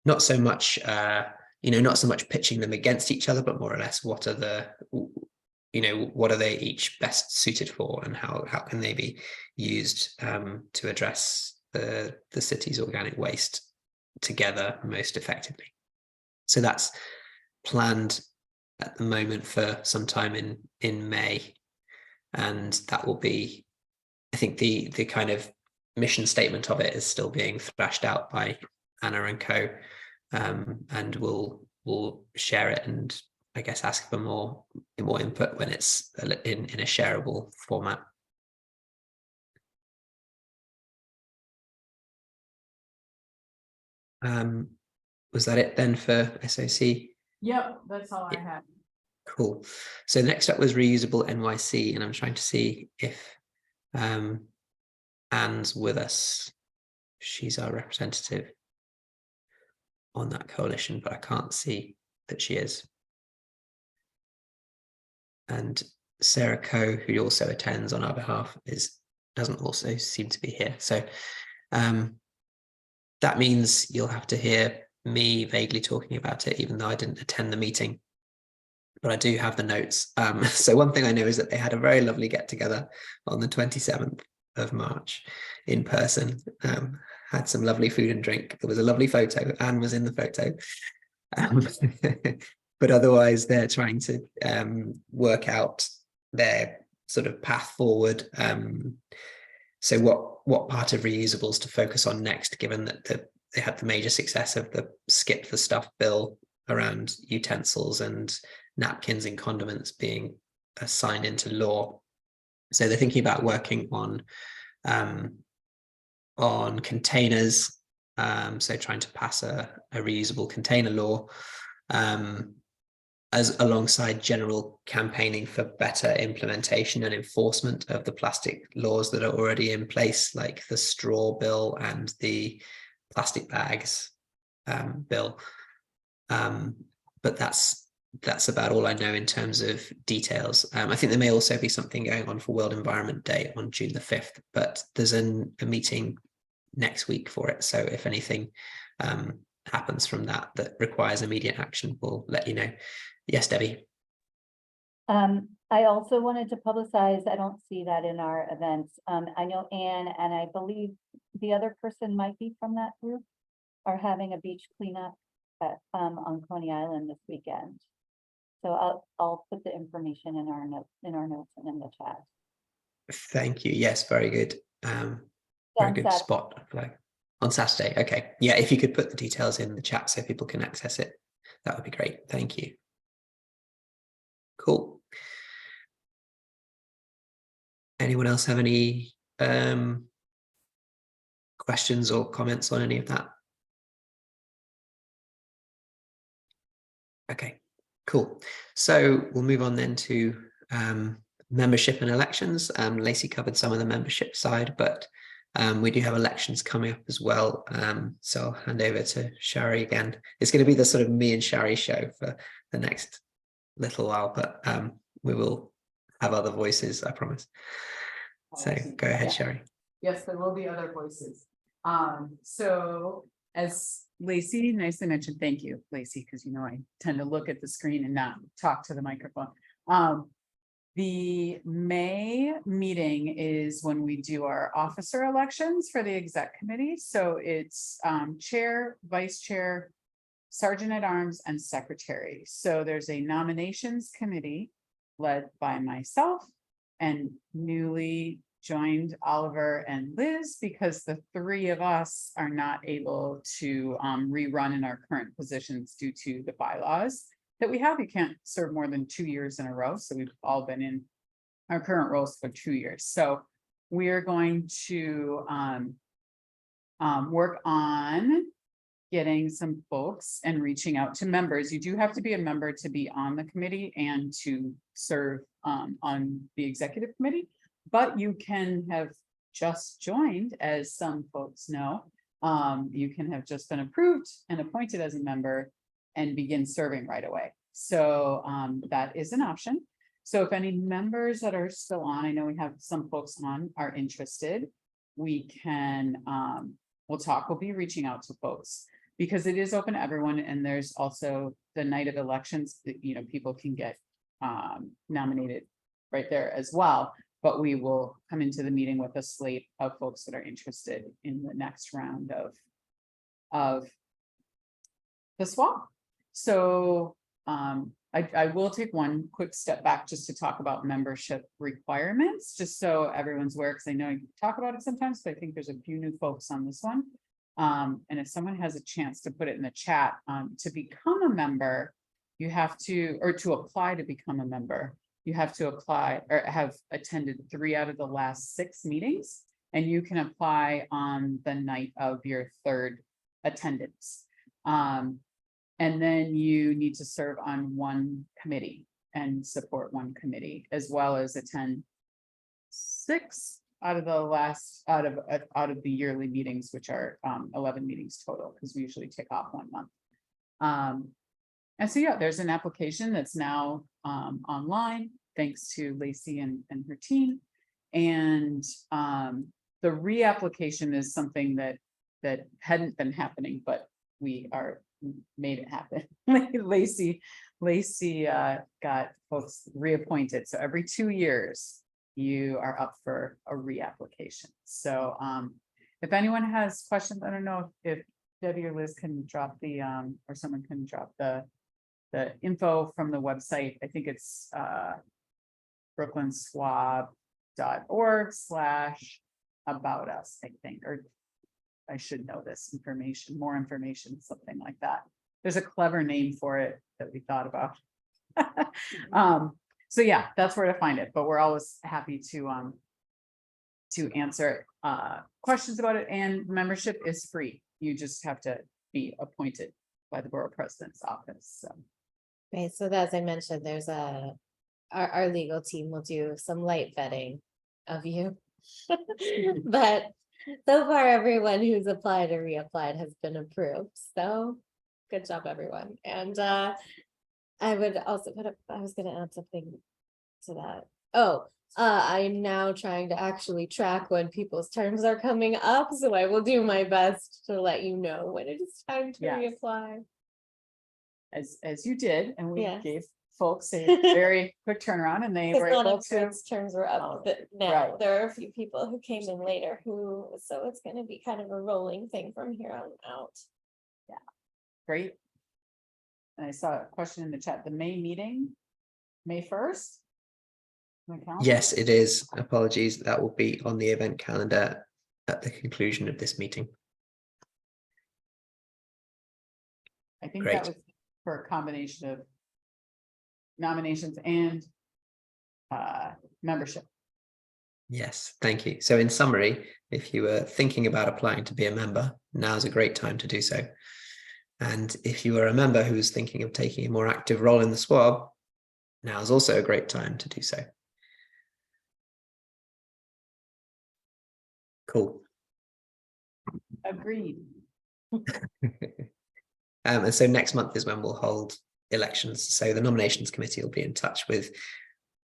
not so much pitching them against each other, but more or less what are they each best suited for, and how can they be used to address the city's organic waste together most effectively. So that's planned at the moment for sometime in May, and that will be, I think the kind of mission statement of it is still being thrashed out by Anna and co, and we'll share it and I guess ask for more input when it's in a shareable format. Was that it then for SOC? Yep, that's all I had. Cool. So next up was Reusable NYC, and I'm trying to see if Anne's with us. She's our representative on that coalition, but I can't see that she is. And Sarah Coe, who also attends on our behalf, doesn't also seem to be here. So that means you'll have to hear me vaguely talking about it, even though I didn't attend the meeting. But I do have the notes. So one thing I know is that they had a very lovely get together on the 27th of March in person. Had some lovely food and drink. There was a lovely photo. Anne was in the photo. But otherwise, they're trying to work out their sort of path forward. So what part of reusables to focus on next, given that they had the major success of the skip the stuff bill around utensils and napkins and condiments being signed into law. So they're thinking about working on containers, so trying to pass a reusable container law, as alongside general campaigning for better implementation and enforcement of the plastic laws that are already in place, like the straw bill and the plastic bags bill. But that's about all I know in terms of details. I think there may also be something going on for World Environment Day on June the 5th, but there's a meeting next week for it. So if anything happens from that requires immediate action, we'll let you know. Yes, Debbie. I also wanted to publicize, I don't see that in our events. I know Anne, and I believe the other person might be from that group, are having a beach cleanup on Coney Island this weekend. So I'll put the information in our notes and in the chat. Thank you. Yes, very good. Very good spot. Like on Saturday. Okay. Yeah, if you could put the details in the chat so people can access it, that would be great. Thank you. Cool. Anyone else have any questions or comments on any of that? Okay, cool. So we'll move on then to membership and elections. Lacey covered some of the membership side, but we do have elections coming up as well. So I'll hand over to Shari again. It's going to be the sort of me and Shari show for the next little while, but we will have other voices, I promise. So go ahead, Yeah. Shari. Yes, there will be other voices. So as Lacey nicely mentioned, thank you, Lacey, because you know I tend to look at the screen and not talk to the microphone. The May meeting is when we do our officer elections for the exec committee. So it's chair, vice chair, sergeant at arms, and secretary. So there's a nominations committee led by myself and newly joined Oliver and Liz, because the three of us are not able to rerun in our current positions due to the bylaws that we have. You can't serve more than 2 years in a row. So we've all been in our current roles for 2 years. So we're going to work on getting some folks and reaching out to members. You do have to be a member to be on the committee and to serve on the executive committee, but you can have just joined, as some folks know. You can have just been approved and appointed as a member and begin serving right away. So that is an option. So if any members that are still on, I know we have some folks on, are interested, we can, we'll be reaching out to folks, because it is open to everyone. And there's also the night of elections that, you know, people can get nominated right there as well. But we will come into the meeting with a slate of folks that are interested in the next round of the SWAB. So I will take one quick step back just to talk about membership requirements, just so everyone's aware, because I know you talk about it sometimes, but I think there's a few new folks on this one. And if someone has a chance to put it in the chat, to become a member, you have to, or to apply to become a member, you have to apply or have attended 3 out of the last 6 meetings, and you can apply on the night of your 3rd attendance. And then you need to serve on 1 committee and support 1 committee, as well as attend 6 out of the last, out of the yearly meetings, which are 11 meetings total, because we usually take off 1 month. And so, yeah, there's an application that's now online, thanks to Lacey and her team. And the reapplication is something that hadn't been happening, but we made it happen. Lacey got folks reappointed. So every 2 years, you are up for a reapplication. So if anyone has questions, I don't know if Debbie or Liz can drop the or someone can drop the info from the website. I think it's brooklynswab.org/about us, I think, or I should know this information, more information, something like that. There's a clever name for it that we thought about. So yeah, that's where to find it, but we're always happy to answer questions about it. And membership is free. You just have to be appointed by the borough president's office. So. Right, so as I mentioned, there's our legal team will do some light vetting of you. But so far, everyone who's applied or reapplied has been approved. So good job, everyone. And I would also I was going to add something to that. Oh, I'm now trying to actually track when people's terms are coming up. So I will do my best to let you know when it is time to reapply. As you did, and we gave folks a Yes. very quick turnaround, and they were able to. Terms were up, but now Right. there are a few people who came in later so it's going to be kind of a rolling thing from here on out. Yeah, great. And I saw a question in the chat. The May meeting, May 1st. Yes, it is. Apologies. That will be on the event calendar at the conclusion of this meeting. I think Great. that was for a combination of nominations and membership. Yes, thank you. So in summary, if you were thinking about applying to be a member, now's a great time to do so. And if you are a member who's thinking of taking a more active role in the SWAB, now is also a great time to do so. Cool. Agreed. And so next month is when we'll hold elections. So the nominations committee will be in touch with,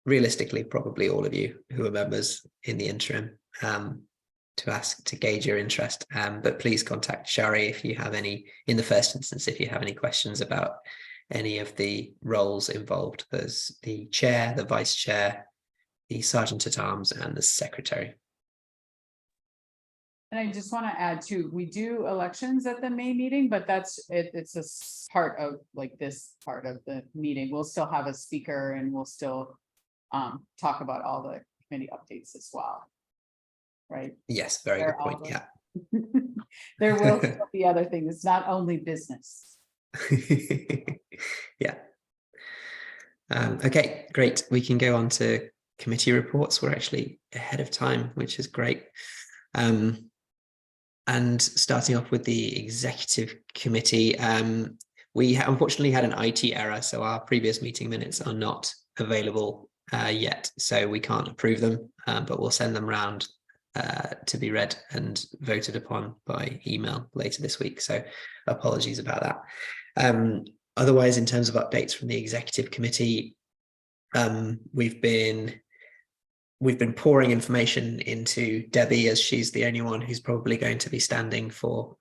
realistically, probably all of you who are members in the interim, to gauge your interest. But please contact Shari if you have any, in the first instance, if you have any questions about any of the roles involved. There's the chair, the vice chair, the sergeant at arms, and the secretary. And I just want to add too, we do elections at the May meeting, but that's it, it's a part of like this part of the meeting. We'll still have a speaker and we'll still talk about all the committee updates as well. Right? Yes, very good point. Yeah. There will still be other things. It's not only business. Yeah. Okay, great. We can go on to committee reports. We're actually ahead of time, which is great. And starting off with the executive committee, we unfortunately had an IT error, so our previous meeting minutes are not available yet, so we can't approve them, but we'll send them round to be read and voted upon by email later this week. So apologies about that. Otherwise, in terms of updates from the executive committee, we've been pouring information into Debbie, as she's the only one who's probably going to be standing for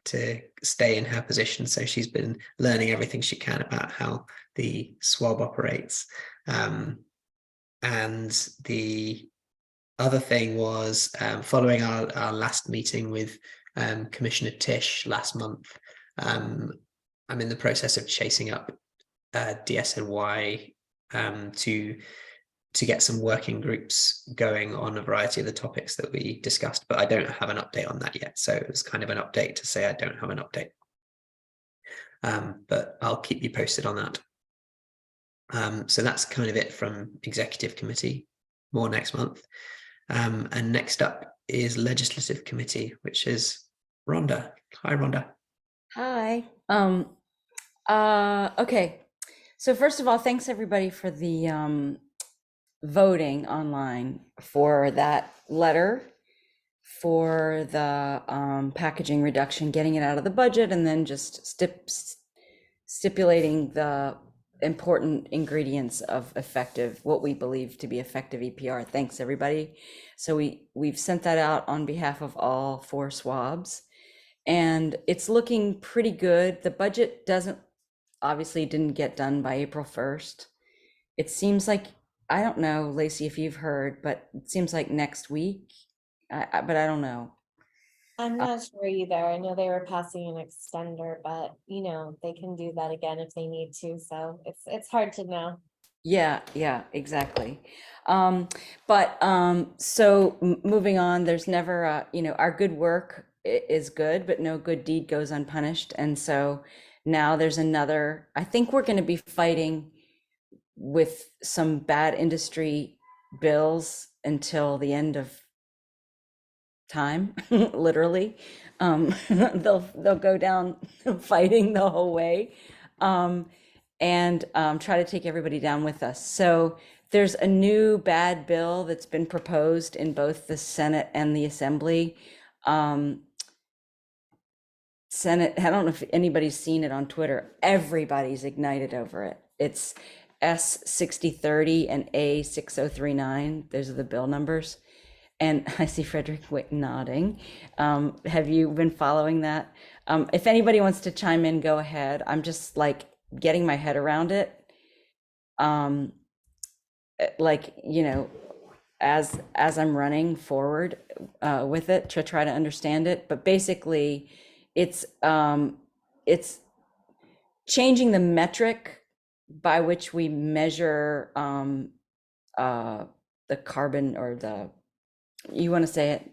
to stay in her position. So she's been learning everything she can about how the SWAB operates. And the other thing was, following our last meeting with Commissioner Tish last month, I'm in the process of chasing up DSNY to get some working groups going on a variety of the topics that we discussed, but I don't have an update on that yet. So it was kind of an update to say I don't have an update. But I'll keep you posted on that. So that's kind of it from executive committee, more next month. And next up is legislative committee, which is Rhonda. Hi, Rhonda. Hi. Okay. So first of all, thanks everybody for the voting online for that letter for the packaging reduction, getting it out of the budget, and then just stipulating the important ingredients of effective, what we believe to be effective EPR. Thanks everybody. So we've sent that out on behalf of all 4 SWABs, and it's looking pretty good. The budget obviously didn't get done by April 1st. It seems like, I don't know, Lacey, if you've heard, but it seems like next week, but I don't know. I'm not sure either. I know they were passing an extender, but you know, they can do that again if they need to. So it's hard to know. Yeah, exactly. So moving on, there's never our good work is good, but no good deed goes unpunished. And so now there's another, I think we're going to be fighting with some bad industry bills until the end of time, literally. They'll go down fighting the whole way, and try to take everybody down with us. So there's a new bad bill that's been proposed in both the Senate and the Assembly. Senate, I don't know if anybody's seen it on Twitter. Everybody's ignited over it. It's S6030 and A6039. Those are the bill numbers. And I see Frederick nodding. Have you been following that? If anybody wants to chime in, go ahead. I'm just like getting my head around it. As I'm running forward with it to try to understand it. But basically, it's changing the metric by which we measure the carbon, or the, you want to say it,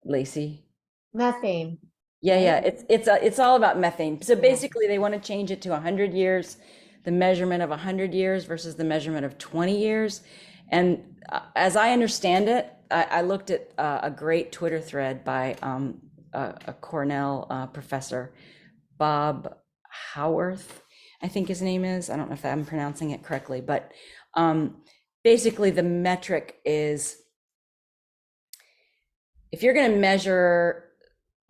Lacey? Methane. Yeah, it's all about methane. So basically they want to change it to 100 years the measurement of 100 years versus the measurement of 20 years. And as I understand it, I looked at a great Twitter thread by a Cornell professor, Bob Howarth, I think his name is. I don't know if I'm pronouncing it correctly, but basically the metric is, if you're going to measure,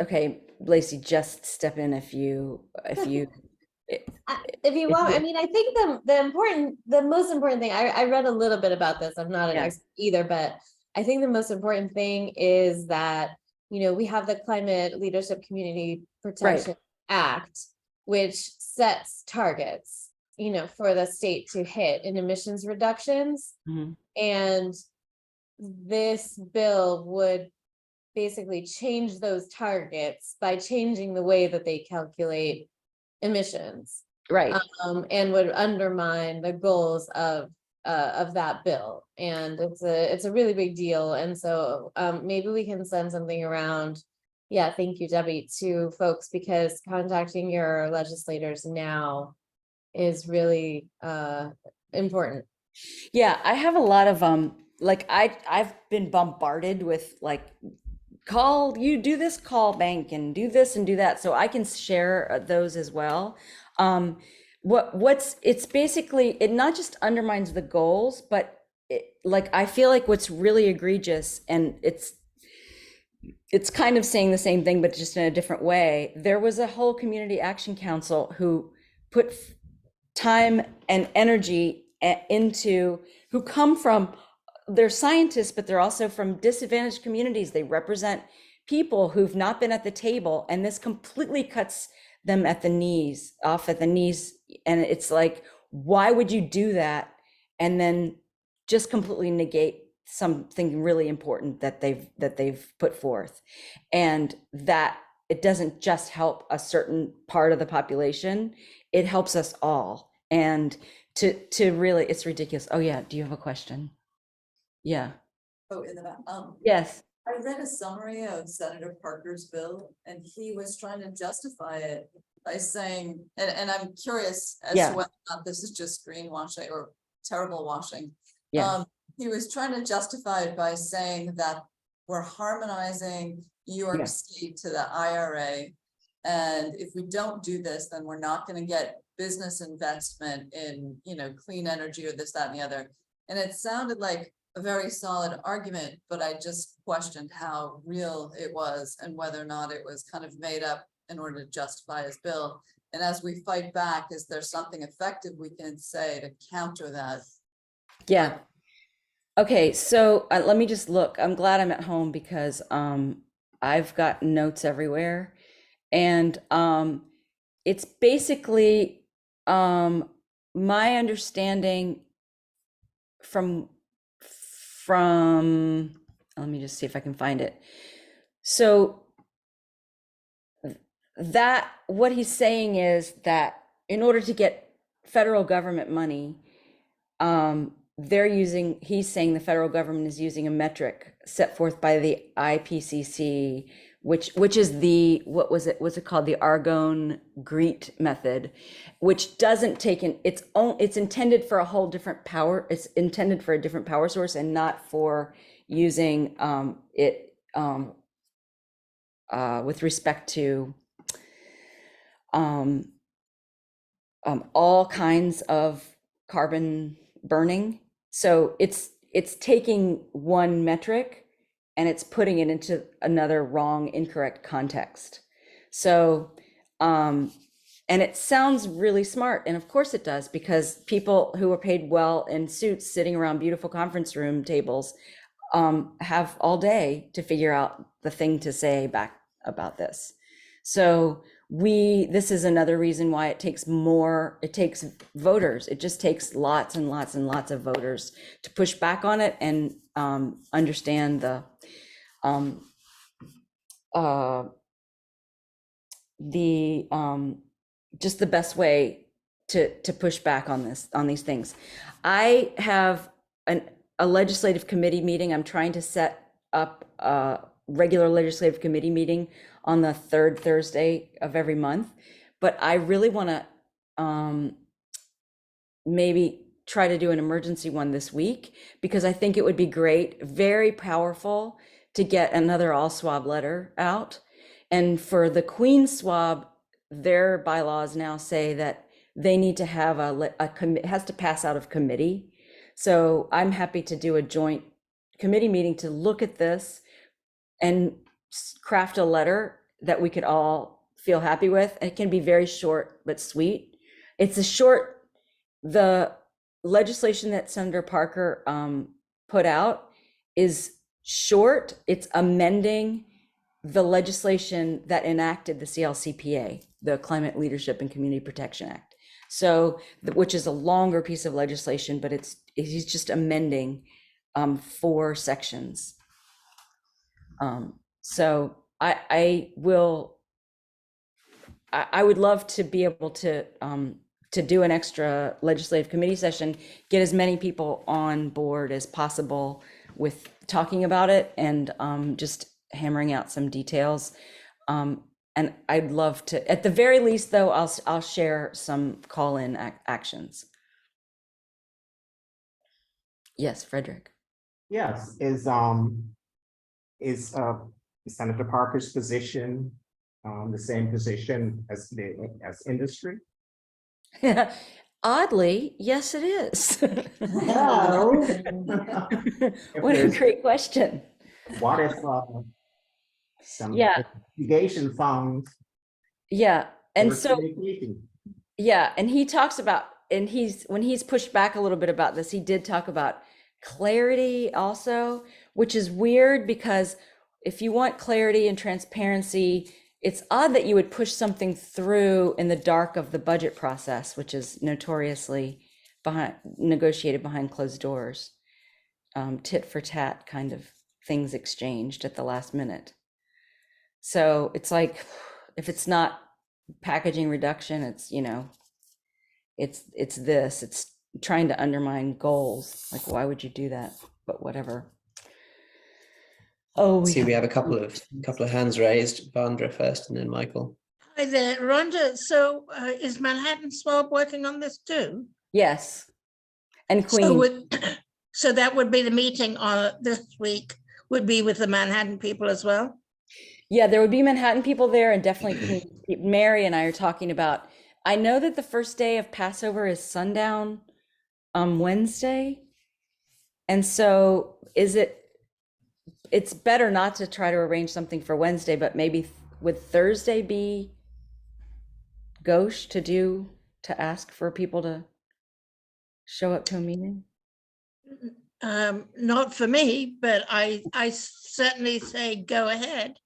okay, Lacey, just step in if you If you want, I mean, I think the most important thing, I read a little bit about this. I'm not an Yeah. expert either, but I think the most important thing is that, we have the Climate Leadership Community Protection Act, which sets targets, for the state to hit in emissions reductions. Mhm. And this bill would basically change those targets by changing the way that they calculate emissions, Right. and would undermine the goals of that bill. And it's a really big deal. And so maybe we can send something around. Yeah, thank you, Debbie, to folks, because contacting your legislators now is really important. Yeah, I have a lot of like I've been bombarded with like, do this, call bank and do this and do that, so I can share those as well. It's basically, it not just undermines the goals, but like I feel like what's really egregious, and it's kind of saying the same thing but just in a different way. There was a whole community action council who put time and energy into, who come from, they're scientists, but they're also from disadvantaged communities. They represent people who've not been at the table, and this completely cuts them off at the knees. And it's like, why would you do that and then just completely negate something really important that they've put forth? And that it doesn't just help a certain part of the population, it helps us all. And to really, it's ridiculous. Oh yeah, do you have a question? Yeah. Oh, in the back. Yes. I read a summary of Senator Parker's bill, and he was trying to justify it by saying, and I'm curious as Yeah. to whether or not this is just greenwashing or terrible washing. Yeah. He was trying to justify it by saying that we're harmonizing New York Yeah. State to the IRA. And if we don't do this, then we're not going to get business investment in, clean energy or this, that, and the other. And it sounded like a very solid argument, but I just questioned how real it was and whether or not it was kind of made up in order to justify his bill. And as we fight back, is there something effective we can say to counter that? Yeah. Okay, so let me just look. I'm glad I'm at home because I've got notes everywhere. And it's basically my understanding from let me just see if I can find it. So that what he's saying is that in order to get federal government money, he's saying the federal government is using a metric set forth by the IPCC, which is what's it called? The Argonne-Greet method, which doesn't take in, it's intended for a whole different power. It's intended for a different power source and not for using it with respect to all kinds of carbon burning. So it's taking one metric and it's putting it into another wrong, incorrect context. So, and it sounds really smart. And of course it does, because people who are paid well in suits sitting around beautiful conference room tables have all day to figure out the thing to say back about this. So this is another reason why it takes voters. It just takes lots and lots and lots of voters to push back on it and understand just the best way to push back on these things. I have a legislative committee meeting. I'm trying to set up a regular legislative committee meeting on the third Thursday of every month, but I really want to maybe try to do an emergency one this week, because I think it would be great, very powerful to get another all swab letter out. And for the Queen swab, their bylaws now say that they need to have it has to pass out of committee. So I'm happy to do a joint committee meeting to look at this and craft a letter that we could all feel happy with. It can be very short but sweet. The legislation that Senator Parker put out is short. It's amending the legislation that enacted the CLCPA, the Climate Leadership and Community Protection Act. So, which is a longer piece of legislation, but he's just amending 4 sections. So I would love to be able to do an extra legislative committee session, get as many people on board as possible with talking about it, and just hammering out some details. And I'd love to, at the very least though, I'll share some call-in actions. Yes, Frederick. Yes, is Senator Parker's position the same position as industry? Oddly, yes, it is. No. What a great question. What if some Yeah. investigation found? Yeah, and so communication? yeah, and he talks about, and when he's pushed back a little bit about this, he did talk about clarity also, which is weird because if you want clarity and transparency, it's odd that you would push something through in the dark of the budget process, which is notoriously negotiated behind closed doors, tit for tat kind of things exchanged at the last minute. So it's like, if it's not packaging reduction, it's, it's trying to undermine goals. Like, why would you do that? But whatever. Oh, See, we have a couple of hands raised. Vandra first, and then Michael. Hi there, Rhonda. So is Manhattan SWAB working on this too? yes. And Queen. So that would be the meeting this week would be with the Manhattan people as well? Yeah, there would be Manhattan people there, and definitely Queen. Mary and I are talking about, I know that the first day of Passover is sundown on Wednesday. And so it's better not to try to arrange something for Wednesday, but maybe would Thursday be gauche to ask for people to show up to a meeting? Not for me, but I certainly say go ahead.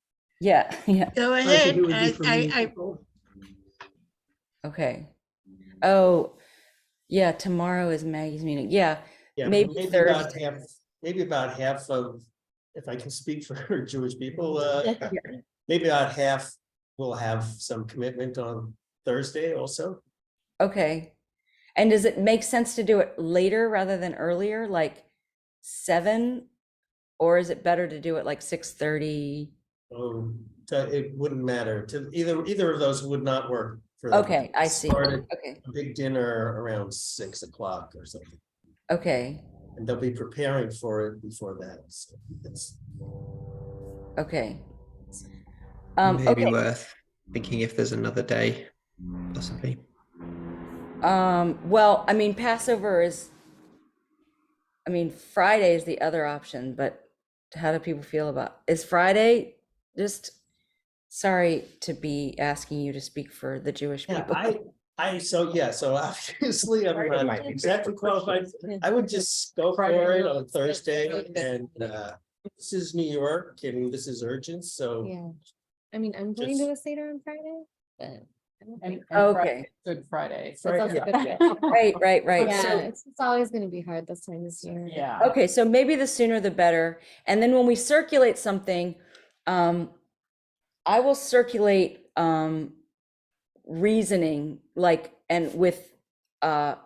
Yeah, yeah. Go ahead. Okay. Oh, yeah, tomorrow is Maggie's meeting. Yeah, Yeah, maybe Thursday. maybe about half of, if I can speak for Jewish people, maybe about half will have some commitment on Thursday also. Okay. And does it make sense to do it later rather than earlier, like 7? Or is it better to do it like 6:30? It wouldn't matter to either of those would not work for them. Okay, I see. Start Okay. a big dinner around 6 o'clock or something. Okay. And they'll be preparing for it before that. So it's Okay. Maybe Okay. worth thinking if there's another day, possibly. Well, I mean, Friday is the other option, but how do people feel about, is Friday? Just sorry to be asking you to speak for the Jewish people. so obviously I'm not exactly qualified. I would just go for it on Thursday, and this is New York and this is urgent, so. Yeah, I mean, I'm going to a Seder on Friday, but. And Okay. Good Friday. So it's also Good Friday. Right. Yeah, So, it's always gonna be hard this time this year. Yeah. okay, so maybe the sooner the better. And then when we circulate something, I will circulate reasoning, like, and with what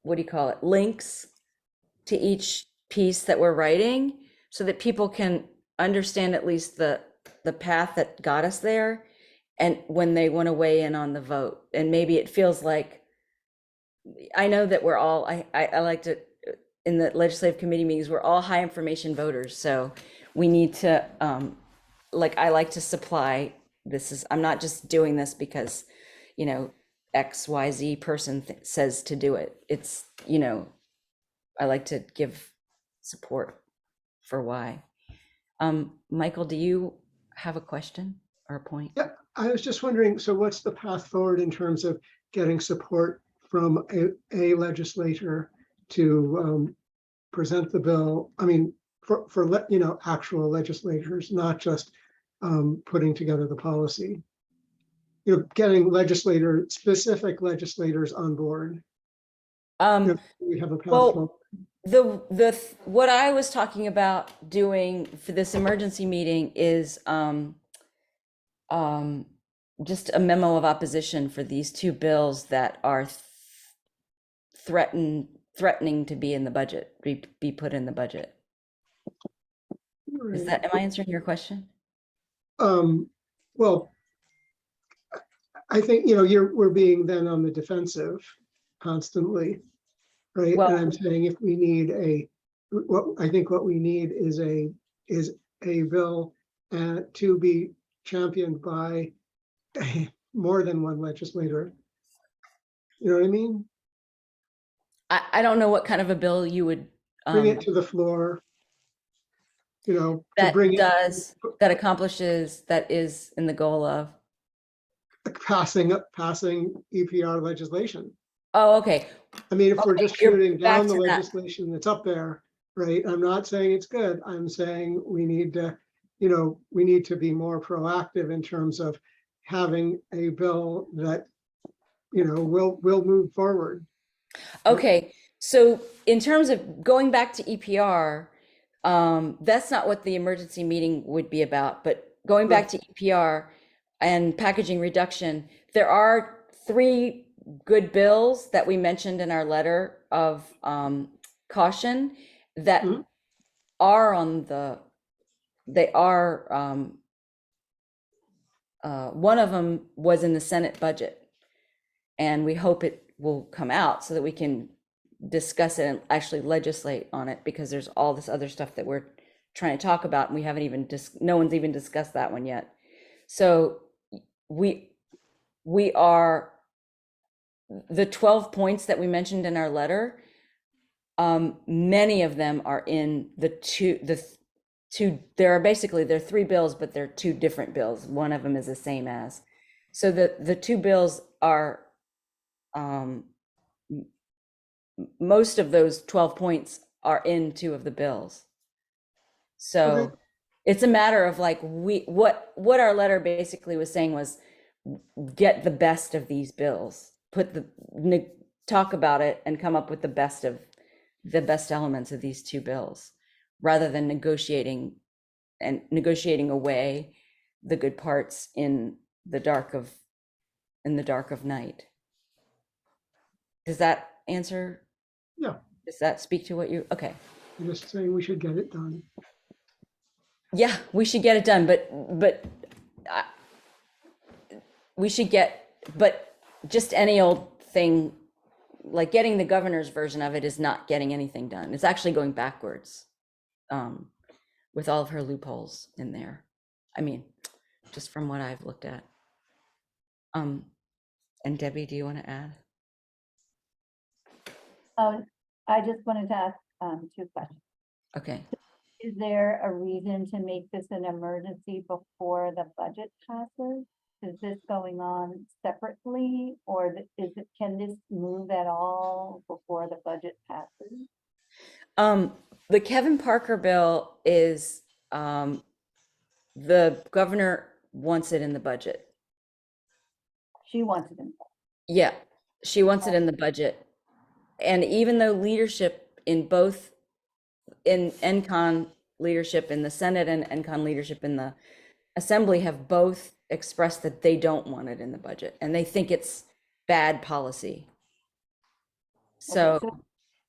do you call it? Links to each piece that we're writing, so that people can understand at least the path that got us there, and when they want to weigh in on the vote. And maybe it feels like I know that we're all, I like to, in the legislative committee meetings, we're all high information voters. So we need to, like, I like to supply, I'm not just doing this because, you know, XYZ person says to do it. It's, you know, I like to give support for why. Michael, do you have a question or a point? Yeah, I was just wondering, so what's the path forward in terms of getting support from a legislator to present the bill? I mean, for you know, actual legislators, not just putting together the policy. You know, getting specific legislators on board. We have a path forward. What I was talking about doing for this emergency meeting is just a memo of opposition for these two bills that are threatening to be in the budget, be put in the budget. Is that, am I answering your question? Well, I think, you know, we're being then on the defensive constantly, right? Well, and I'm saying if we need what we need is a bill to be championed by more than one legislator. You know what I mean? I don't know what kind of a bill you would Bring it to the floor. You know, that to bring that accomplishes, that is in the goal of passing EPR legislation. Oh, okay. I mean, if we're just shooting down the to that. legislation that's up there, right? I'm not saying it's good. I'm saying we need to, you know, we need to be more proactive in terms of having a bill that, you know, will move forward. Okay, so in terms of going back to EPR, that's not what the emergency meeting would be about, but going back to EPR and packaging reduction, there are 3 good bills that we mentioned in our letter of caution that are on the, one of them was in the Senate budget, and we hope it will come out so that we can discuss it and actually legislate on it, because there's all this other stuff that we're trying to talk about and we haven't even no one's even discussed that one yet. So we are, the 12 points that we mentioned in our letter, many of them are in the two, there are 3 bills, but they're 2 different bills. One of them is the same as. So the 2 bills are, most of those 12 points are in 2 of the bills. So it's a matter of like, what our letter basically was saying was, get the best of these bills, talk about it and come up with the best elements of these 2 bills, rather than negotiating away the good parts in the dark of night. Does that answer? Yeah. Does that speak to what you, okay. I'm just saying we should get it done. Yeah, we should get it done, but just any old thing, like getting the governor's version of it is not getting anything done. It's actually going backwards, with all of her loopholes in there. I mean, just from what I've looked at. And Debbie, do you want to add? I just wanted to ask 2 questions. Okay. Is there a reason to make this an emergency before the budget passes? Is this going on separately, or can this move at all before the budget passes? The Kevin Parker bill is, the governor wants it in the budget. She wants it in. Yeah, she wants it in the budget. And even though leadership in both, in NCON leadership in the Senate and NCON leadership in the Assembly have both expressed that they don't want it in the budget and they think it's bad policy. So, Okay, so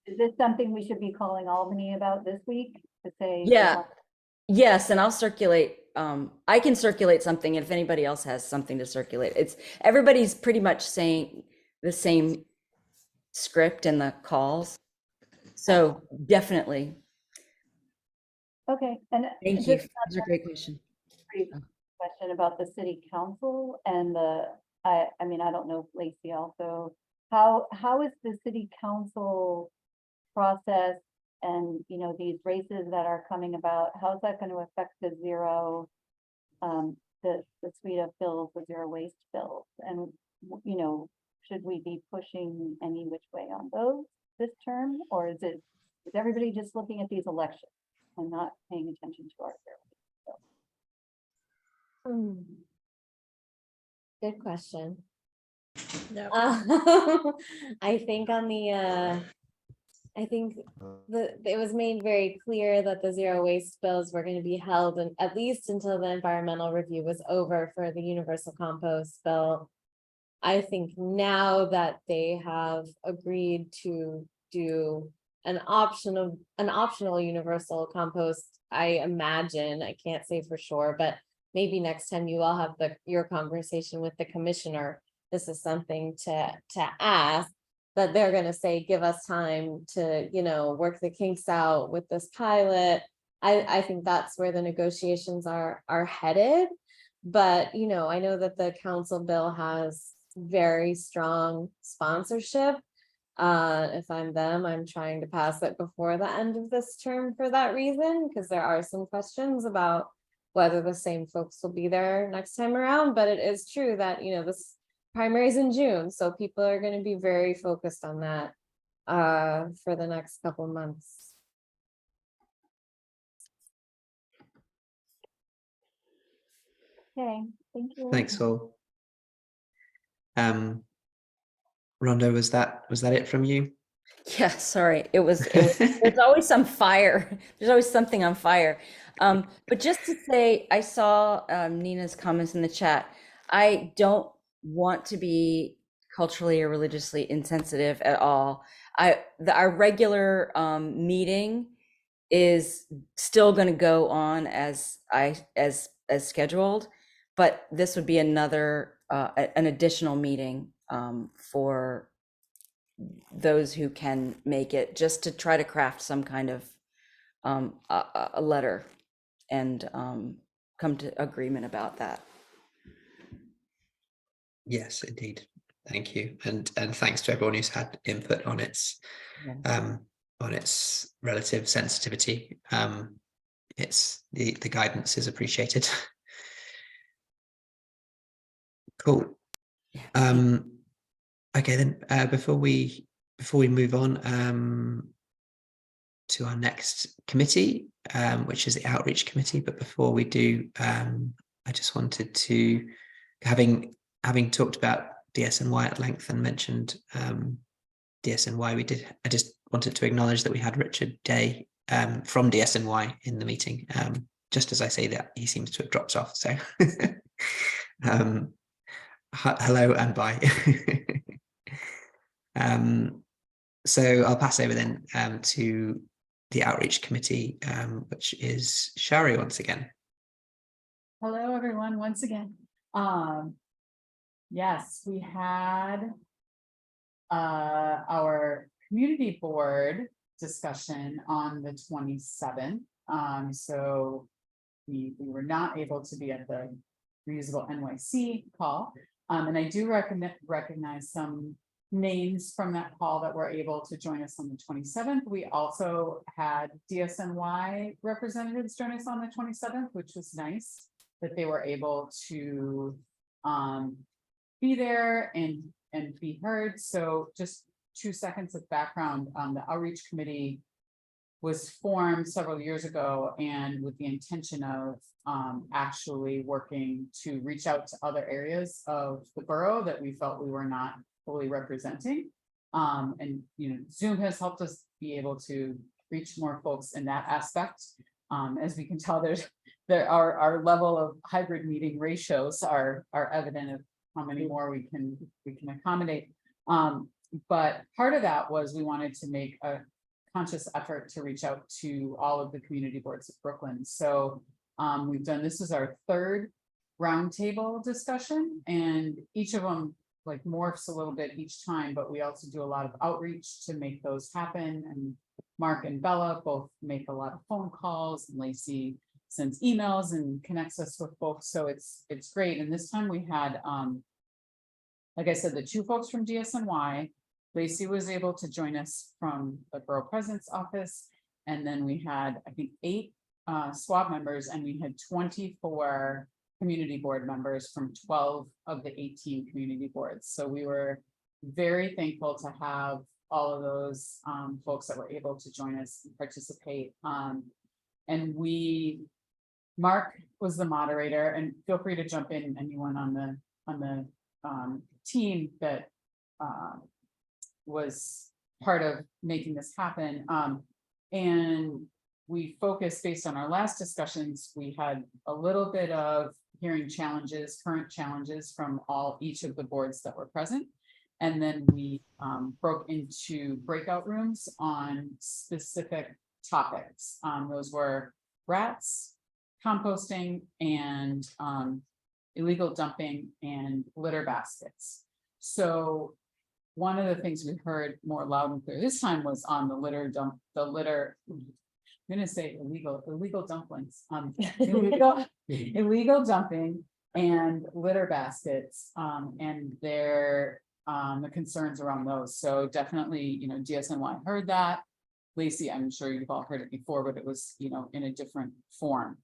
is this something we should be calling Albany about this week to say? yeah, yes, and I'll circulate. I can circulate something, and if anybody else has something to circulate, everybody's pretty much saying the same script and the calls. So definitely, Okay, and thank you. just That's a great question. brief question about the city council and I mean, I don't know if Lacey also, how is the city council process and, you know, these races that are coming about, how is that going to affect the zero, the suite of bills, the zero waste bills? And, you know, should we be pushing any which way on those this term, or is everybody just looking at these elections and not paying attention to our bills? Good question. Yeah. I think on the, I think it was made very clear that the zero waste bills were going to be held and at least until the environmental review was over for the universal compost bill. I think now that they have agreed to do an optional universal compost, I imagine, I can't say for sure, but maybe next time you all have your conversation with the commissioner, this is something to ask, that they're going to say, give us time to, you know, work the kinks out with this pilot. I think that's where the negotiations are headed. But, you know, I know that the council bill has very strong sponsorship. If I'm them, I'm trying to pass it before the end of this term for that reason, because there are some questions about whether the same folks will be there next time around. But it is true that, you know, this primary is in June, so people are going to be very focused on that for the next couple of months. Okay, thank you. Thanks all. Rhonda, was that it from you? Yeah, sorry. It was there's always some fire. There's always something on fire. But just to say, I saw Nina's comments in the chat. I don't want to be culturally or religiously insensitive at all. Our regular meeting is still going to go on as scheduled, but this would be another an additional meeting for those who can make it, just to try to craft some kind of a letter and come to agreement about that. Yes, indeed. Thank you, and thanks to everyone who's had input on its relative sensitivity. It's the guidance is appreciated. Cool. Okay, then before we move on to our next committee, which is the outreach committee, but before we do, I just wanted to, having talked about DSNY at length and mentioned DSNY, I just wanted to acknowledge that we had Richard Day from DSNY in the meeting. Just as I say that, he seems to have dropped off. So hello and bye. So I'll pass over then to the outreach committee, which is Shari once again. Hello, everyone, once again. Yes, we had our community board discussion on the 27th. So we were not able to be at the reusable NYC call. And I do recognize some names from that call that were able to join us on the 27th. We also had DSNY representatives join us on the 27th, which was nice that they were able to be there and be heard. So just 2 seconds of background. The outreach committee was formed several years ago and with the intention of actually working to reach out to other areas of the borough that we felt we were not fully representing. And you know, Zoom has helped us be able to reach more folks in that aspect. As we can tell, our level of hybrid meeting ratios are evident of how many more we can accommodate. But part of that was we wanted to make a conscious effort to reach out to all of the community boards of Brooklyn. So this is our third roundtable discussion, and each of them like morphs a little bit each time, but we also do a lot of outreach to make those happen. And Mark and Bella both make a lot of phone calls, and Lacey sends emails and connects us with folks. So it's great. And this time we had, like I said, the 2 folks from DSNY. Lacey was able to join us from the Borough President's office. And then we had, I think, 8 SWAB members, and we had 24 community board members from 12 of the 18 community boards. So we were very thankful to have all of those folks that were able to join us and participate. And Mark was the moderator, and feel free to jump in, anyone on the team that was part of making this happen. And we focused based on our last discussions. We had a little bit of hearing challenges, current challenges from each of the boards that were present. And then we broke into breakout rooms on specific topics. Those were rats, composting, and illegal dumping and litter baskets. So one of the things we heard more loud and clear this time was on the litter, I'm gonna say illegal dumplings, illegal dumping and litter baskets, and the concerns around those. So definitely, DSNY heard that. Lacey, I'm sure you've all heard it before, but it was, in a different form.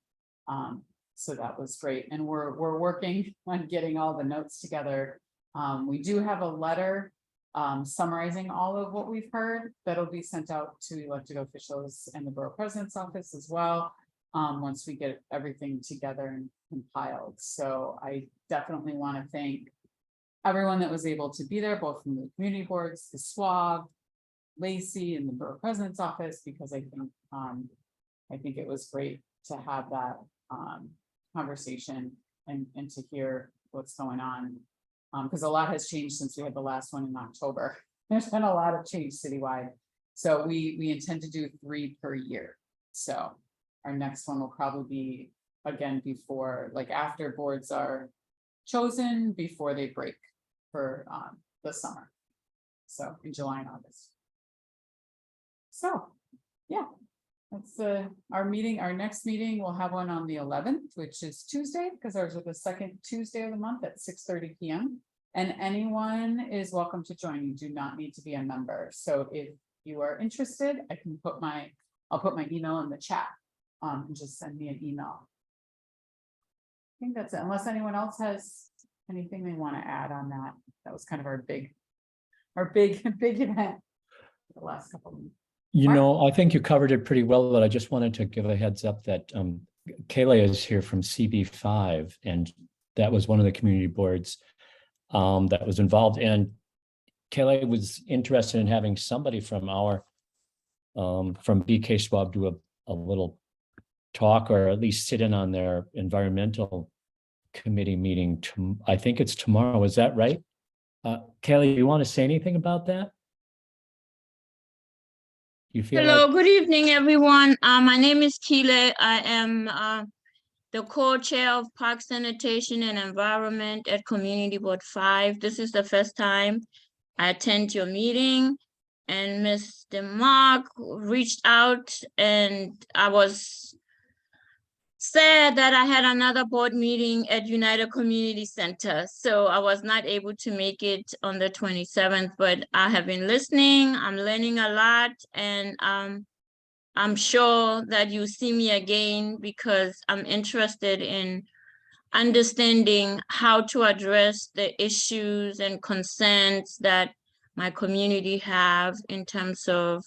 So that was great. And we're working on getting all the notes together. We do have a letter summarizing all of what we've heard that'll be sent out to elected officials and the Borough President's office as well, once we get everything together and compiled. So I definitely want to thank everyone that was able to be there, both from the community boards, the SWAB, Lacey, and the Borough President's office, because I think it was great to have that conversation and to hear what's going on. Because a lot has changed since we had the last one in October. There's been a lot of change citywide. So we intend to do 3 per year. So our next one will probably be, again, before, like after boards are chosen, before they break for the summer. So in July and August. So yeah, that's our meeting. Our next meeting, we'll have one on the 11th, which is Tuesday, because ours is the second Tuesday of the month at 6:30 p.m. And anyone is welcome to join. You do not need to be a member. So if you are interested, I'll put my email in the chat. And just send me an email. I think that's it, unless anyone else has anything they want to add on that. That was kind of our big event for the last couple of weeks. I think you covered it pretty well, but I just wanted to give a heads up that Kayla is here from CB5, and that was one of the community boards that was involved. And Kayla was interested in having somebody from from BkSWAB do a little talk, or at least sit in on their environmental committee meeting. I think it's tomorrow. Is that right? Kayla, you want to say anything about that? Hello, good evening, everyone. My name is Kile. I am the co-chair of Park Sanitation and Environment at Community Board 5. This is the first time I attend your meeting, and Mr. Mark reached out, and I was sad that I had another board meeting at United Community Center, so I was not able to make it on the 27th, but I have been listening. I'm learning a lot, and I'm sure that you see me again, because I'm interested in understanding how to address the issues and concerns that my community have in terms of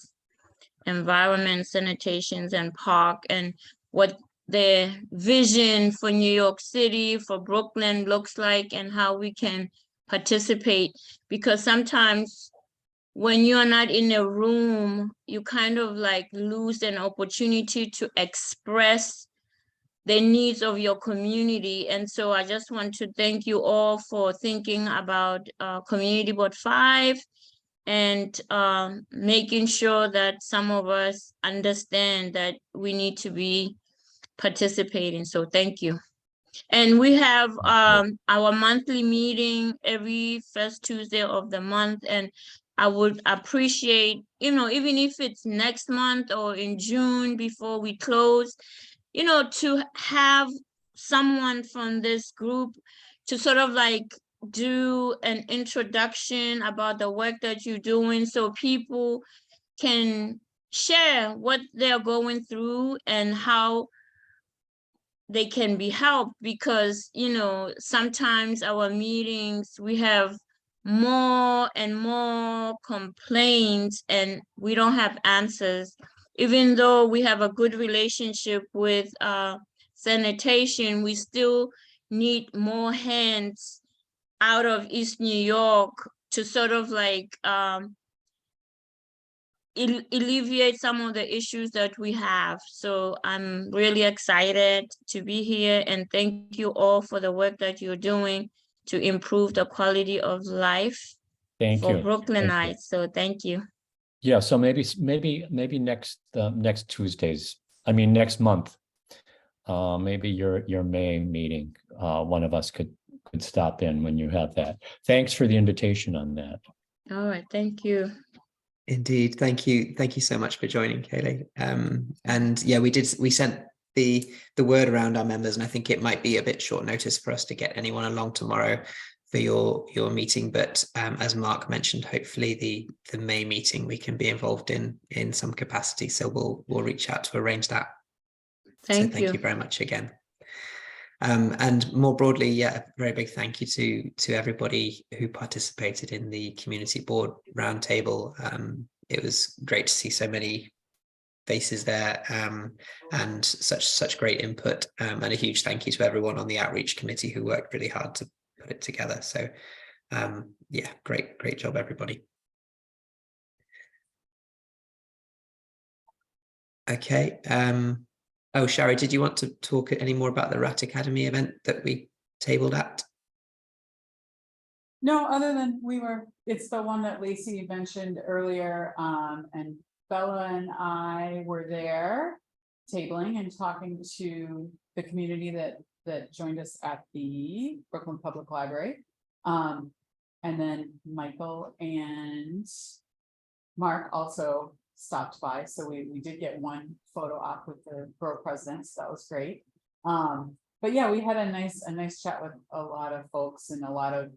environment, sanitations, and park, and what the vision for New York City, for Brooklyn looks like, and how we can participate. Because sometimes when you're not in a room, you kind of like lose an opportunity to express the needs of your community. And so I just want to thank you all for thinking about Community Board 5 and making sure that some of us understand that we need to be participating. So thank you. And we have our monthly meeting every first Tuesday of the month. And I would appreciate, even if it's next month or in June before we close, to have someone from this group to sort of like do an introduction about the work that you're doing so people can share what they're going through and how they can be helped, because sometimes our meetings we have more and more complaints and we don't have answers, even though we have a good relationship with sanitation. We still need more hands out of East New York to sort of like alleviate some of the issues that we have. So I'm really excited to be here, and thank you all for the work that you're doing to improve the quality of life for Brooklynites. So thank you. Yeah, so maybe next Tuesdays, next month, maybe your May meeting, one of us could stop in when you have that. Thanks for the invitation on that. All right, thank you. Indeed, thank you so much for joining, Kaylee. And yeah, we sent the word around our members, and I think it might be a bit short notice for us to get anyone along tomorrow for your meeting, but as Mark mentioned, hopefully the May meeting we can be involved in some capacity, so we'll reach out to arrange that. Thank you very much again. And more broadly, yeah, very big thank you to everybody who participated in the community board roundtable. It was great to see so many faces there, and such great input, and a huge thank you to everyone on the outreach committee who worked really hard to put it together. So yeah, great job, everybody. Okay. Oh, Shari, did you want to talk any more about the Rat Academy event that we tabled at? No, other than it's the one that Lacey mentioned earlier, and Bella and I were there tabling and talking to the community that joined us at the Brooklyn Public Library. And then Michael and Mark also stopped by, so we did get one photo op with the borough presidents. That was great. But yeah, we had a nice chat with a lot of folks and a lot of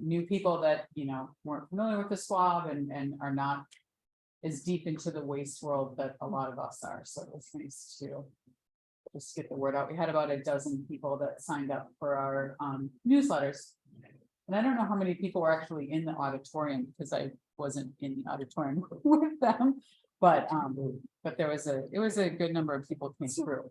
new people that weren't familiar with the SWAB and are not as deep into the waste world that a lot of us are. So it was nice to just get the word out. We had about a dozen people that signed up for our newsletters, and I don't know how many people were actually in the auditorium because I wasn't in the auditorium with them. But it was a good number of people came through.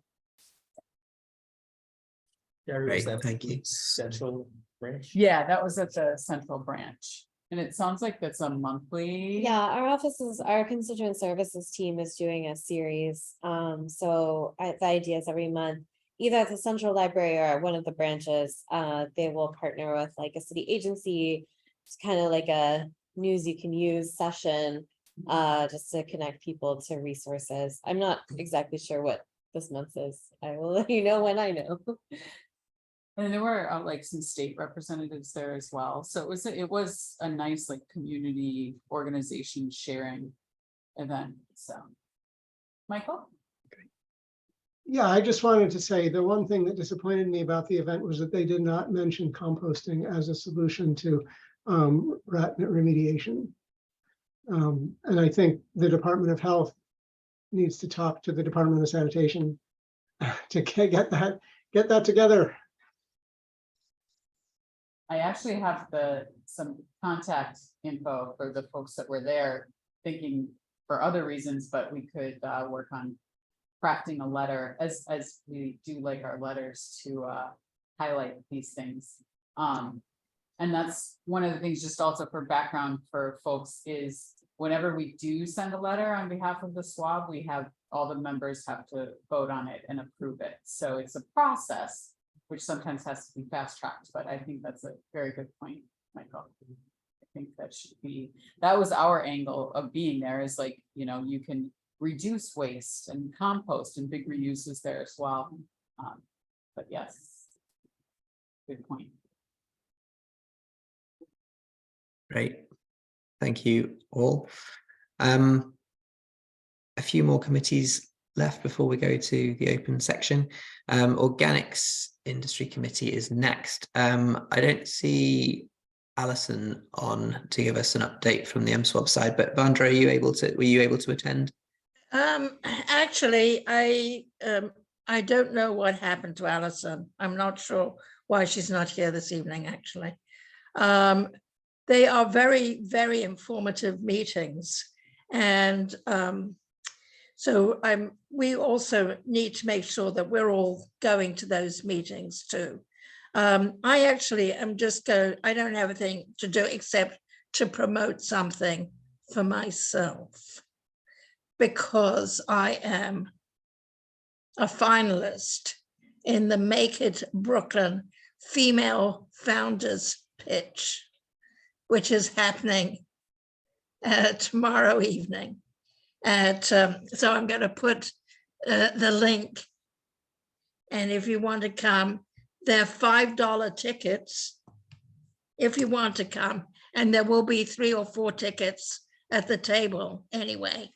Great, thank you. Central branch? Yeah, that was at the central branch. And it sounds like that's a monthly. Yeah, our constituent services team is doing a series. So the idea is every month, either at the central library or at one of the branches, they will partner with like a city agency. It's kind of like a news you can use session, just to connect people to resources. I'm not exactly sure what this month is. I will let you know when I know. And there were like some state representatives there as well. So it was a nice like community organization sharing event. So Michael? Yeah, I just wanted to say the one thing that disappointed me about the event was that they did not mention composting as a solution to rat remediation. And I think the Department of Health needs to talk to the Department of Sanitation to get that together. I actually have some contact info for the folks that were there, thinking for other reasons, but we could work on crafting a letter as we do like our letters to highlight these things. And that's one of the things, just also for background for folks, is whenever we do send a letter on behalf of the SWAB, we have all the members have to vote on it and approve it. So it's a process which sometimes has to be fast tracked, but I think that's a very good point, Michael. I think that was our angle of being there, is like, you can reduce waste and compost, and big reuse is there as well. But yes, Good point. Great. Thank you all. A few more committees left before we go to the open section. Organics Industry Committee is next. I don't see Alison on to give us an update from the BkSWAB side, but Vandra, were you able to attend? Actually, I don't know what happened to Alison. I'm not sure why she's not here this evening, actually. They are very, very informative meetings. And so we also need to make sure that we're all going to those meetings too. I actually am I don't have anything to do except to promote something for myself, because I am a finalist in the Make It Brooklyn Female Founders Pitch, which is happening tomorrow evening. So I'm going to put the link. And if you want to come, they're $5 tickets if you want to come. And there will be 3 or 4 tickets at the table anyway,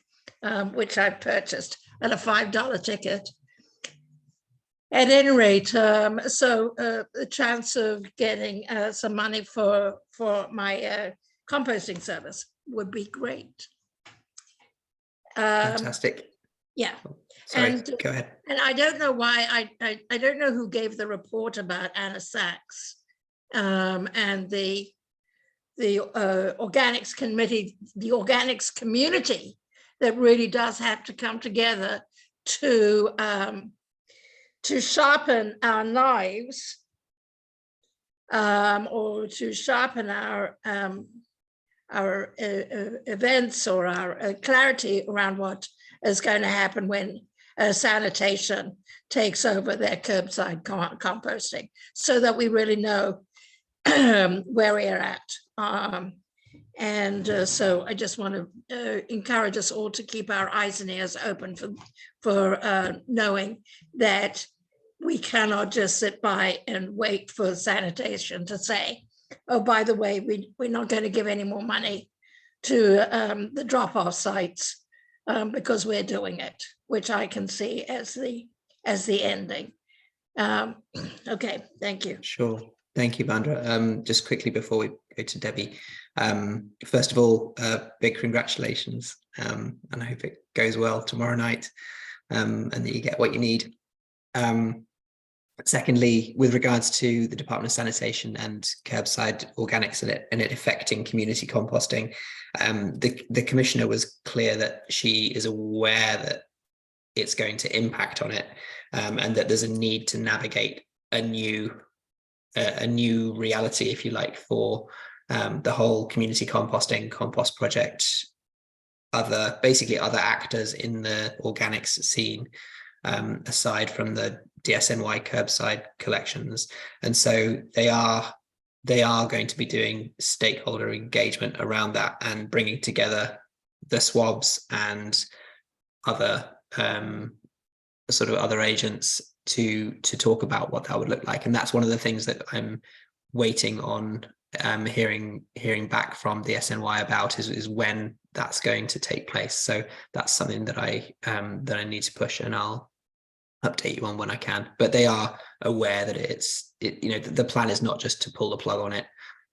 which I purchased at a $5 ticket. At any rate, so the chance of getting some money for my composting service would be great. Fantastic. Yeah. Sorry, and, go ahead. And I don't know why, I don't know who gave the report about Anna Sachs and the organics committee, the organics community that really does have to come together to sharpen our knives or to sharpen our events or our clarity around what is going to happen when sanitation takes over their curbside composting, so that we really know where we're at. So I just want to encourage us all to keep our eyes and ears open for knowing that we cannot just sit by and wait for sanitation to say, oh, by the way, we're not going to give any more money to the drop-off sites because we're doing it, which I can see as the ending. Okay, thank you. Sure. Thank you, Vandra. Just quickly before we go to Debbie, first of all, big congratulations, and I hope it goes well tomorrow night, and that you get what you need. Secondly, with regards to the Department of Sanitation and curbside organics and it affecting community composting, the Commissioner was clear that she is aware that it's going to impact on it, and that there's a need to navigate a new reality, if you like, for the whole community compost project, basically other actors in the organics scene, aside from the DSNY curbside collections. And so they are going to be doing stakeholder engagement around that and bringing together the swabs and other sort of other agents to talk about what that would look like. And that's one of the things that I'm waiting on hearing back from the SNY about is when that's going to take place. So that's something that I need to push, and I'll update you on when I can. But they are aware that the plan is not just to pull the plug on it,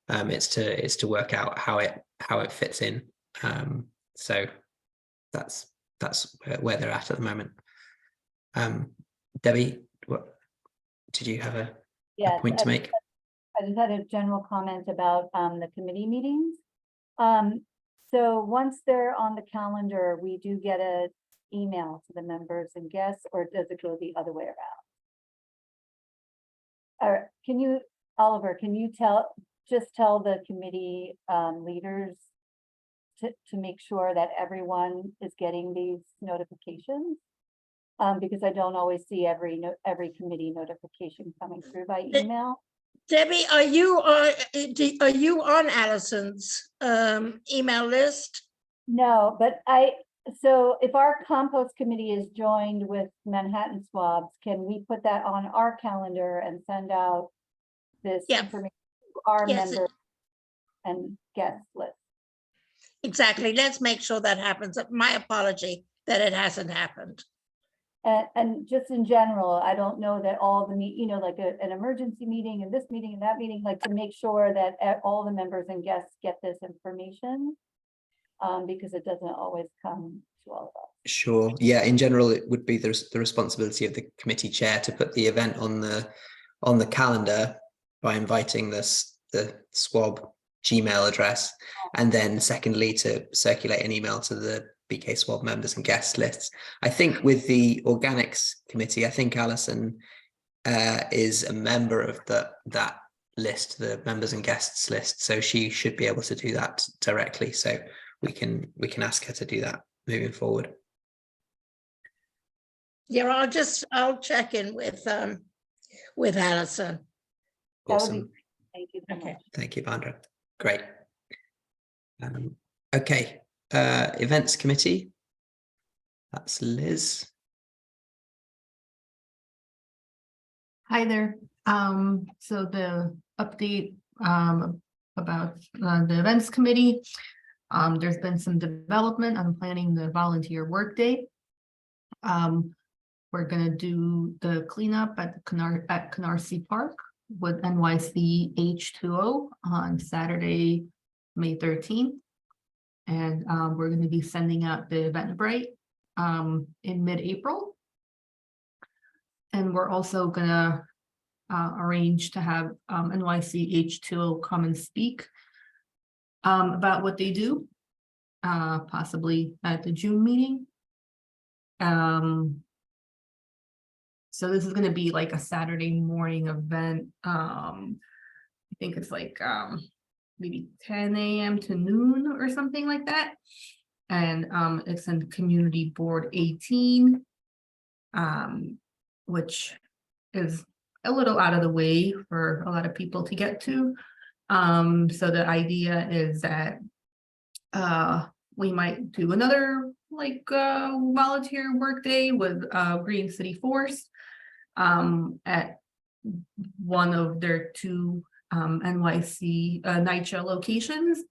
it's to work out how it fits in. So that's where they're at the moment. Debbie, what did you have a point to make? I just had a general comment about the committee meetings. So once they're on the calendar, we do get an email to the members and guests, or does it go the other way around? Oliver, can you tell the committee leaders to make sure that everyone is getting these notifications? Because I don't always see every committee notification coming through by email. Debbie, are you on Allison's email list? No, but so if our compost committee is joined with Manhattan Swabs, can we put that on our calendar and send out this Yeah. information to our Yes. members and guest list. Exactly. Let's make sure that happens. My apology that it hasn't happened. And just in general, I don't know that all the like an emergency meeting and this meeting and that meeting, like to make sure that all the members and guests get this information. Because it doesn't always come to all of us. Sure. Yeah, in general, it would be the responsibility of the committee chair to put the event on the calendar by inviting the SWAB Gmail address, and then secondly to circulate an email to the BkSWAB members and guest lists. I think with the organics committee, I think Alison is a member of that list, the members and guests list, so she should be able to do that directly. So we can ask her to do that moving forward. Yeah, I'll check in with Alison. Awesome. Thank you so much. Thank you, Vandra. Great. Okay. Events committee. That's Liz. Hi there. So the update about the events committee. There's been some development on planning the volunteer workday. We're gonna do the cleanup at Canarsie Park with NYC H2O on Saturday, May 13th. And we're gonna be sending out the Eventbrite in mid-April. And we're also gonna arrange to have NYC H2O come and speak about what they do, possibly at the June meeting. So this is going to be like a Saturday morning event. I think it's like maybe 10 a.m. to noon or something like that. And it's in Community Board 18, which is a little out of the way for a lot of people to get to. So the idea is that we might do another like volunteer workday with Green City Force at one of their two NYC NYCHA locations.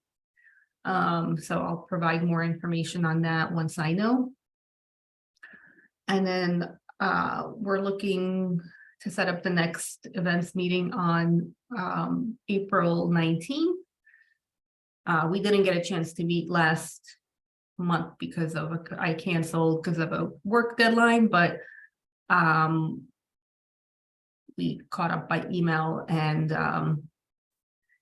So I'll provide more information on that once I know. And then we're looking to set up the next events meeting on April 19th. We didn't get a chance to meet last month because of I canceled because of a work deadline, but we caught up by email and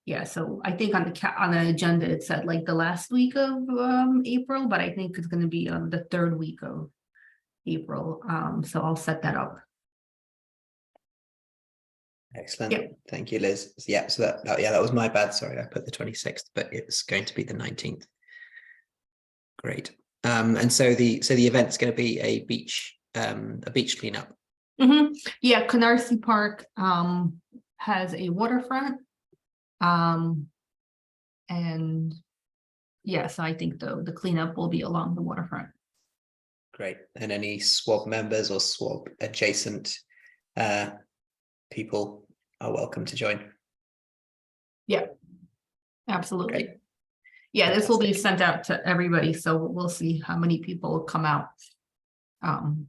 yeah, so I think on the agenda it said like the last week of April, but I think it's going to be on the third week of April. So I'll set that up. Excellent. Yep. Thank you, Liz. Yeah, so that was my bad. Sorry, I put the 26th, but it's going to be the 19th. Great. And so the event's going to be a beach cleanup. Mm-hmm. Yeah, Canarsie Park has a waterfront. And yeah, so I think the cleanup will be along the waterfront. Great. And any SWAB members or SWAB adjacent people are welcome to join. Yeah, absolutely. Great. Yeah, Fantastic. this will be sent out to everybody, so we'll see how many people come out. Sounds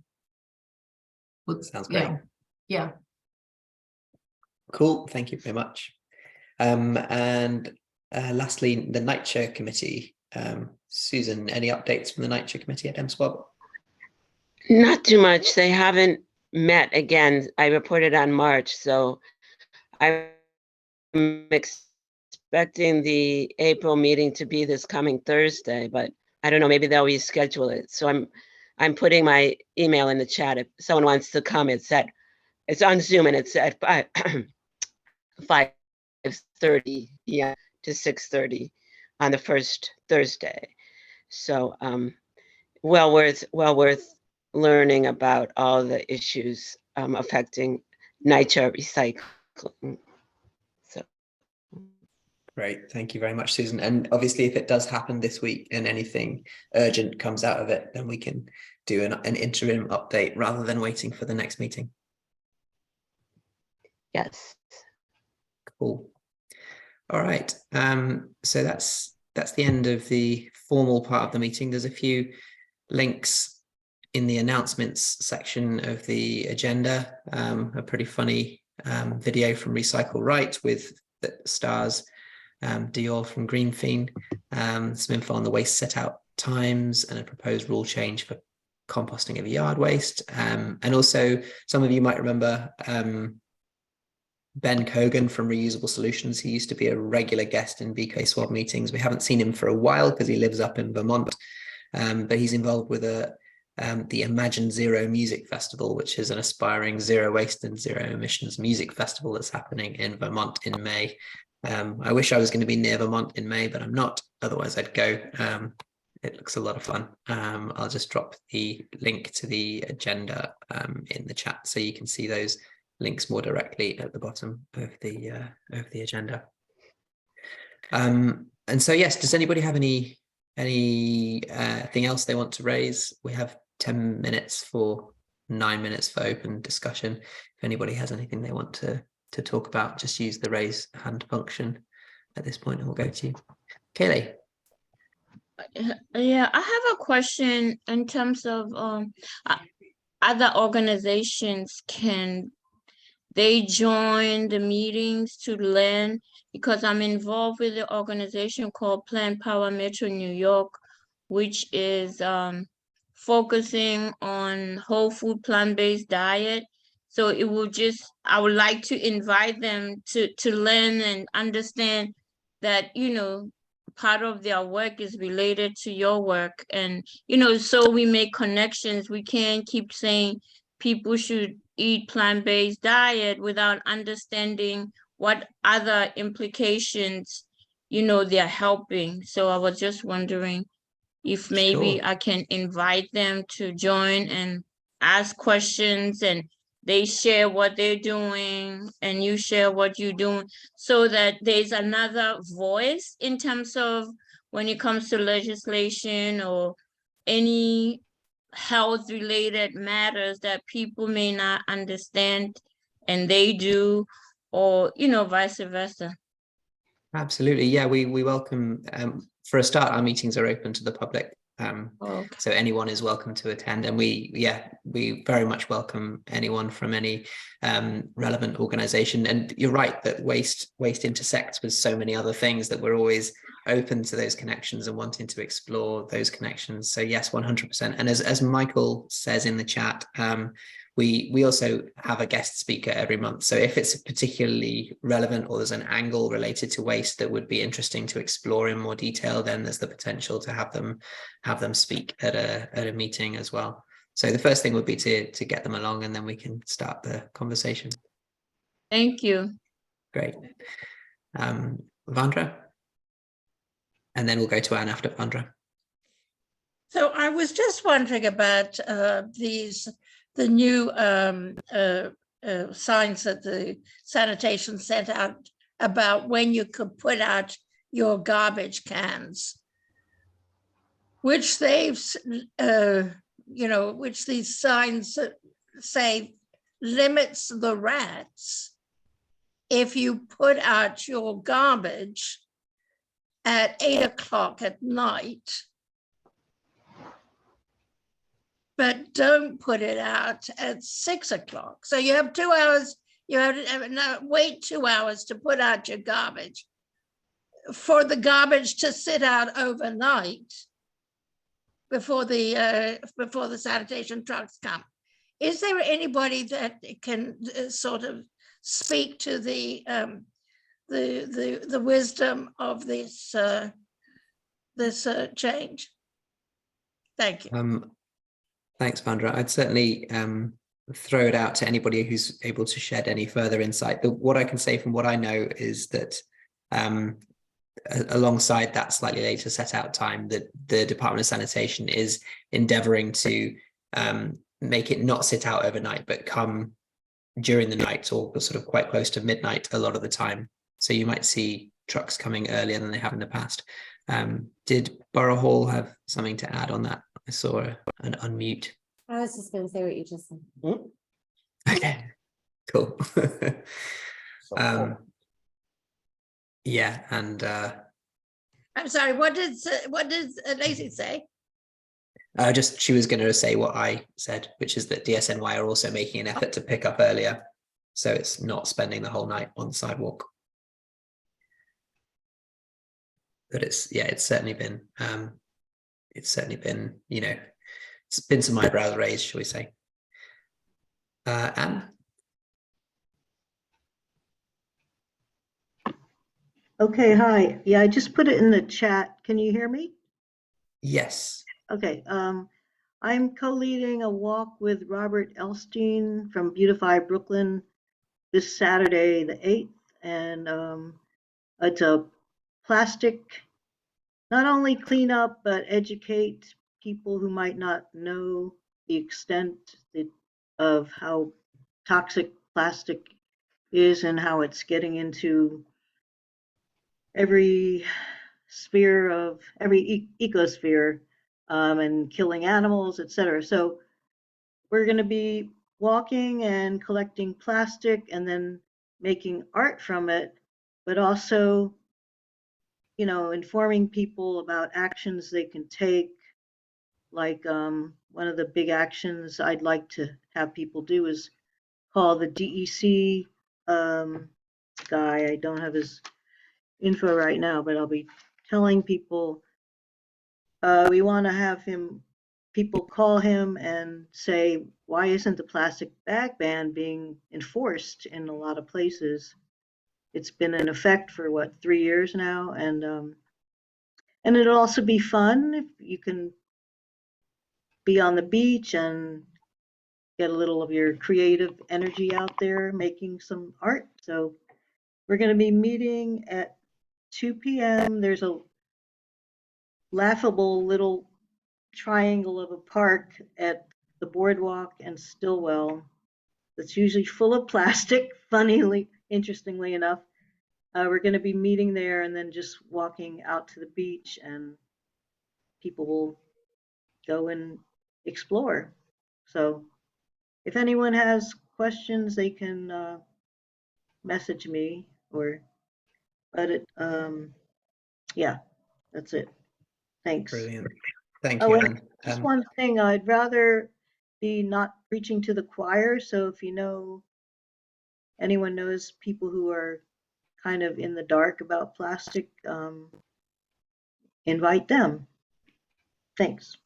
great. Yeah. Cool. Thank you very much. And lastly, the NYCHA committee. Susan, any updates from the NYCHA committee at MSWAB? Not too much. They haven't met again. I reported on March, so I'm expecting the April meeting to be this coming Thursday, but I don't know, maybe they'll reschedule it. So I'm putting my email in the chat. If someone wants to come, it's on Zoom and it's at 5:30 p.m. to 6:30 on the first Thursday. So well worth learning about all the issues affecting NYCHA recycling. So Great, thank you very much, Susan. And obviously, if it does happen this week and anything urgent comes out of it, then we can do an interim update rather than waiting for the next meeting. Yes. Cool. All right. So that's the end of the formal part of the meeting. There's a few links in the announcements section of the agenda. A pretty funny video from Recycle Right with the stars, Dior from Greenfein, some info on the waste set out times and a proposed rule change for composting of yard waste. And also some of you might remember Ben Kogan from Reusable Solutions. He used to be a regular guest in BkSWAB meetings. We haven't seen him for a while because he lives up in Vermont, but he's involved with the Imagine Zero Music Festival, which is an aspiring zero waste and zero emissions music festival that's happening in Vermont in May. I wish I was going to be near Vermont in May, but I'm not. Otherwise, I'd go. It looks a lot of fun. I'll just drop the link to the agenda in the chat so you can see those links more directly at the bottom of the agenda. And so, yes, does anybody have anything else they want to raise? We have 10 minutes for 9 minutes for open discussion. If anybody has anything they want to talk about, just use the raise hand function at this point and we'll go to you. Kaylee. Yeah, I have a question in terms of other organizations. Can they join the meetings to learn? Because I'm involved with an organization called Plant Power Metro New York, which is focusing on whole food plant-based diet. So I would like to invite them to learn and understand that, part of their work is related to your work. And, so we make connections. We can't keep saying people should eat plant-based diet without understanding what other implications, they're helping. So I was just wondering if maybe I can invite them to join and ask questions, and they share what they're doing and you share what you're doing, so that there's another voice in terms of when it comes to legislation or any health related matters that people may not understand and they do, or vice versa. Absolutely. Yeah, we welcome, for a start, our meetings are open to the public. So anyone is welcome to attend, and we very much welcome anyone from any relevant organization. And you're right that waste intersects with so many other things that we're always open to those connections and wanting to explore those connections. So yes, 100%. And as Michael says in the chat, we also have a guest speaker every month. So if it's particularly relevant or there's an angle related to waste that would be interesting to explore in more detail, then there's the potential to have them speak at a meeting as well. So the first thing would be to get them along, and then we can start the conversation. Thank you. Great. Vandra? And then we'll go to Anne after Vandra. So I was just wondering about the new signs that the sanitation sent out about when you could put out your garbage cans, which they've, which these signs say limits the rats if you put out your garbage at 8 o'clock at night, but don't put it out at 6 o'clock. So you have 2 hours, you have to wait 2 hours to put out your garbage for the garbage to sit out overnight before the sanitation trucks come. Is there anybody that can sort of speak to the wisdom of this change? Thank you. Thanks, Vandra. I'd certainly throw it out to anybody who's able to shed any further insight. What I can say from what I know is that alongside that slightly later set out time, that the Department of Sanitation is endeavoring to make it not sit out overnight, but come during the night or sort of quite close to midnight a lot of the time. So you might see trucks coming earlier than they have in the past. Did Borough Hall have something to add on that? I saw an unmute. I was just going to say what you just said. Okay, cool. Yeah, and I'm sorry, what did Lacey say? just she was going to say what I said, which is that DSNY are also making an effort to pick up earlier, so it's not spending the whole night on the sidewalk. But it's certainly been you know, it's been some eyebrows raised, shall we say. Anne? Okay, hi. Yeah, I just put it in the chat. Can you hear me? Yes. Okay, I'm co-leading a walk with Robert Elstein from Beautify Brooklyn this Saturday, the 8th, and it's a plastic, not only clean up, but educate people who might not know the extent of how toxic plastic is and how it's getting into every sphere of every ecosphere, and killing animals, etc. So we're going to be walking and collecting plastic and then making art from it, but also, you know, informing people about actions they can take. Like one of the big actions I'd like to have people do is call the DEC guy. I don't have his info right now, but I'll be telling people we want to have people call him and say, why isn't the plastic bag ban being enforced in a lot of places? It's been in effect for what, 3 years now, and it'll also be fun if you can be on the beach and get a little of your creative energy out there making some art. So we're going to be meeting at 2 p.m. There's a laughable little triangle of a park at the boardwalk and Stillwell that's usually full of plastic, interestingly enough. We're going to be meeting there and then just walking out to the beach, and people will go and explore. So if anyone has questions, they can message me yeah, that's it. Thanks. Brilliant. Thank you, Anne. Just one thing, I'd rather be not preaching to the choir. So if you know, anyone knows people who are kind of in the dark about plastic, invite them. Thanks.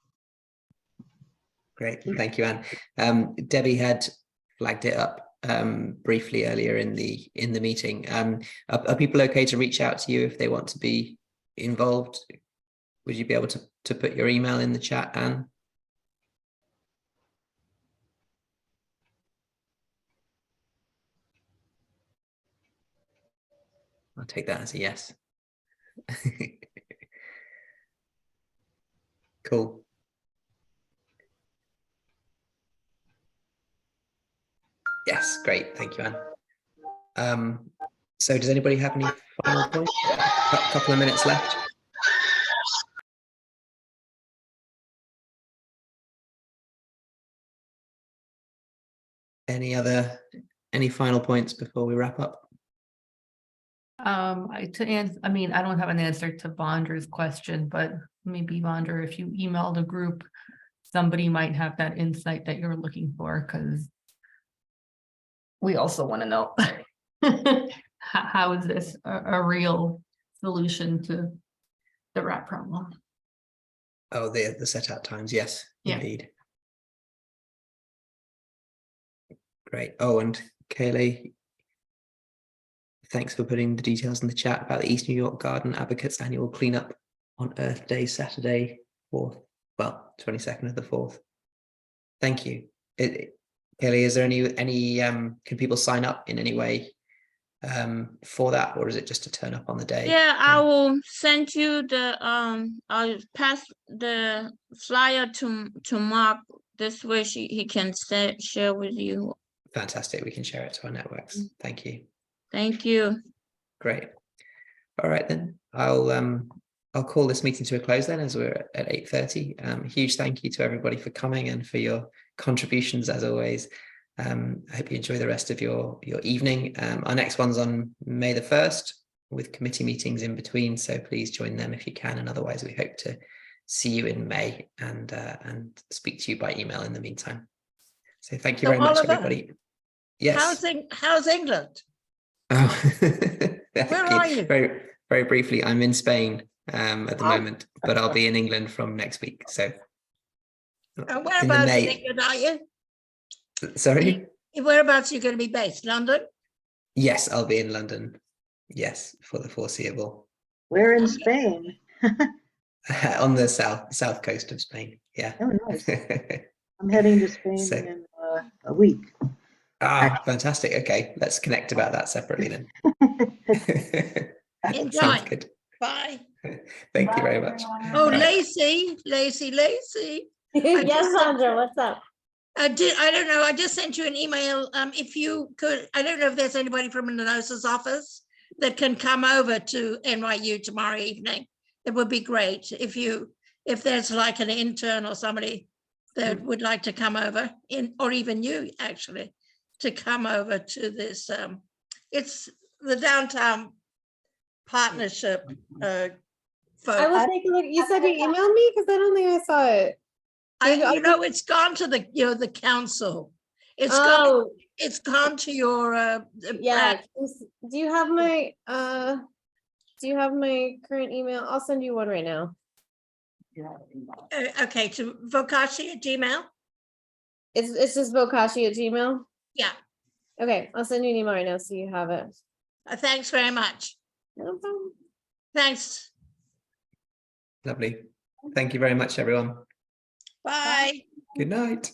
Great, thank you, Anne. Debbie had flagged it up briefly earlier in the meeting. Are people okay to reach out to you if they want to be involved? Would you be able to put your email in the chat, Anne? I'll take that as a yes. Cool. Yes, great. Thank you, Anne. So does anybody have any final points? A couple of minutes left. Any final points before we wrap up? I mean, I don't have an answer to Vondra's question, but maybe Vondra, if you email the group, somebody might have that insight that you're looking for, because we also want to know how is this a real solution to the rat problem? Oh, the set out times, yes, yeah. Indeed. Great. Oh, and Kayleigh, thanks for putting the details in the chat about the East New York Garden Advocates annual cleanup on Earth Day, Saturday, 22nd of the 4th. Thank you. Kayleigh, is there any can people sign up in any way for that, or is it just to turn up on the day? Yeah, I will send you the I'll pass the flyer to Mark. This way he can share with you. Fantastic. We can share it to our networks. Thank you. Thank you. Great. All right then. I'll call this meeting to a close then, as we're at 8:30. Huge thank you to everybody for coming and for your contributions as always. I hope you enjoy the rest of your evening. Our next one's on May the 1st. with committee meetings in between. So please join them if you can. And otherwise, we hope to see you in May and speak to you by email in the meantime. So thank you So very much, Oliver, everybody. Yes. How's England? Oh, Where are you? Very, very briefly, I'm in Spain at the moment, but I'll be in England from next week. So Whereabouts in England are you? Sorry? Whereabouts are you going to be based? London? Yes, I'll be in London. Yes, for the foreseeable. Where in Spain? On the south coast of Spain. Yeah. Oh, nice. I'm heading to Spain So- in a week. Fantastic. Okay, let's connect about that separately then. Enjoy. Sounds good. Bye. Thank you very much. Oh, Right. Lacey. Yes, Sandra, what's up? I don't know. I just sent you an email. If you could, I don't know if there's anybody from the nurse's office that can come over to NYU tomorrow evening. It would be great if there's like an intern or somebody that would like to come over or even you actually, to come over to this. It's the downtown partnership. I will take a look. You said you emailed me because I don't think I saw it. It's gone to the council. It's gone to your yeah. Do you have my current email? I'll send you one right now. Okay, to Vokashi@gmail. It's just Vokashi@gmail. Yeah. Okay, I'll send you an email right now so you have it. Thanks very much. No problem. Thanks. Lovely. Thank you very much, everyone. Bye. Good night.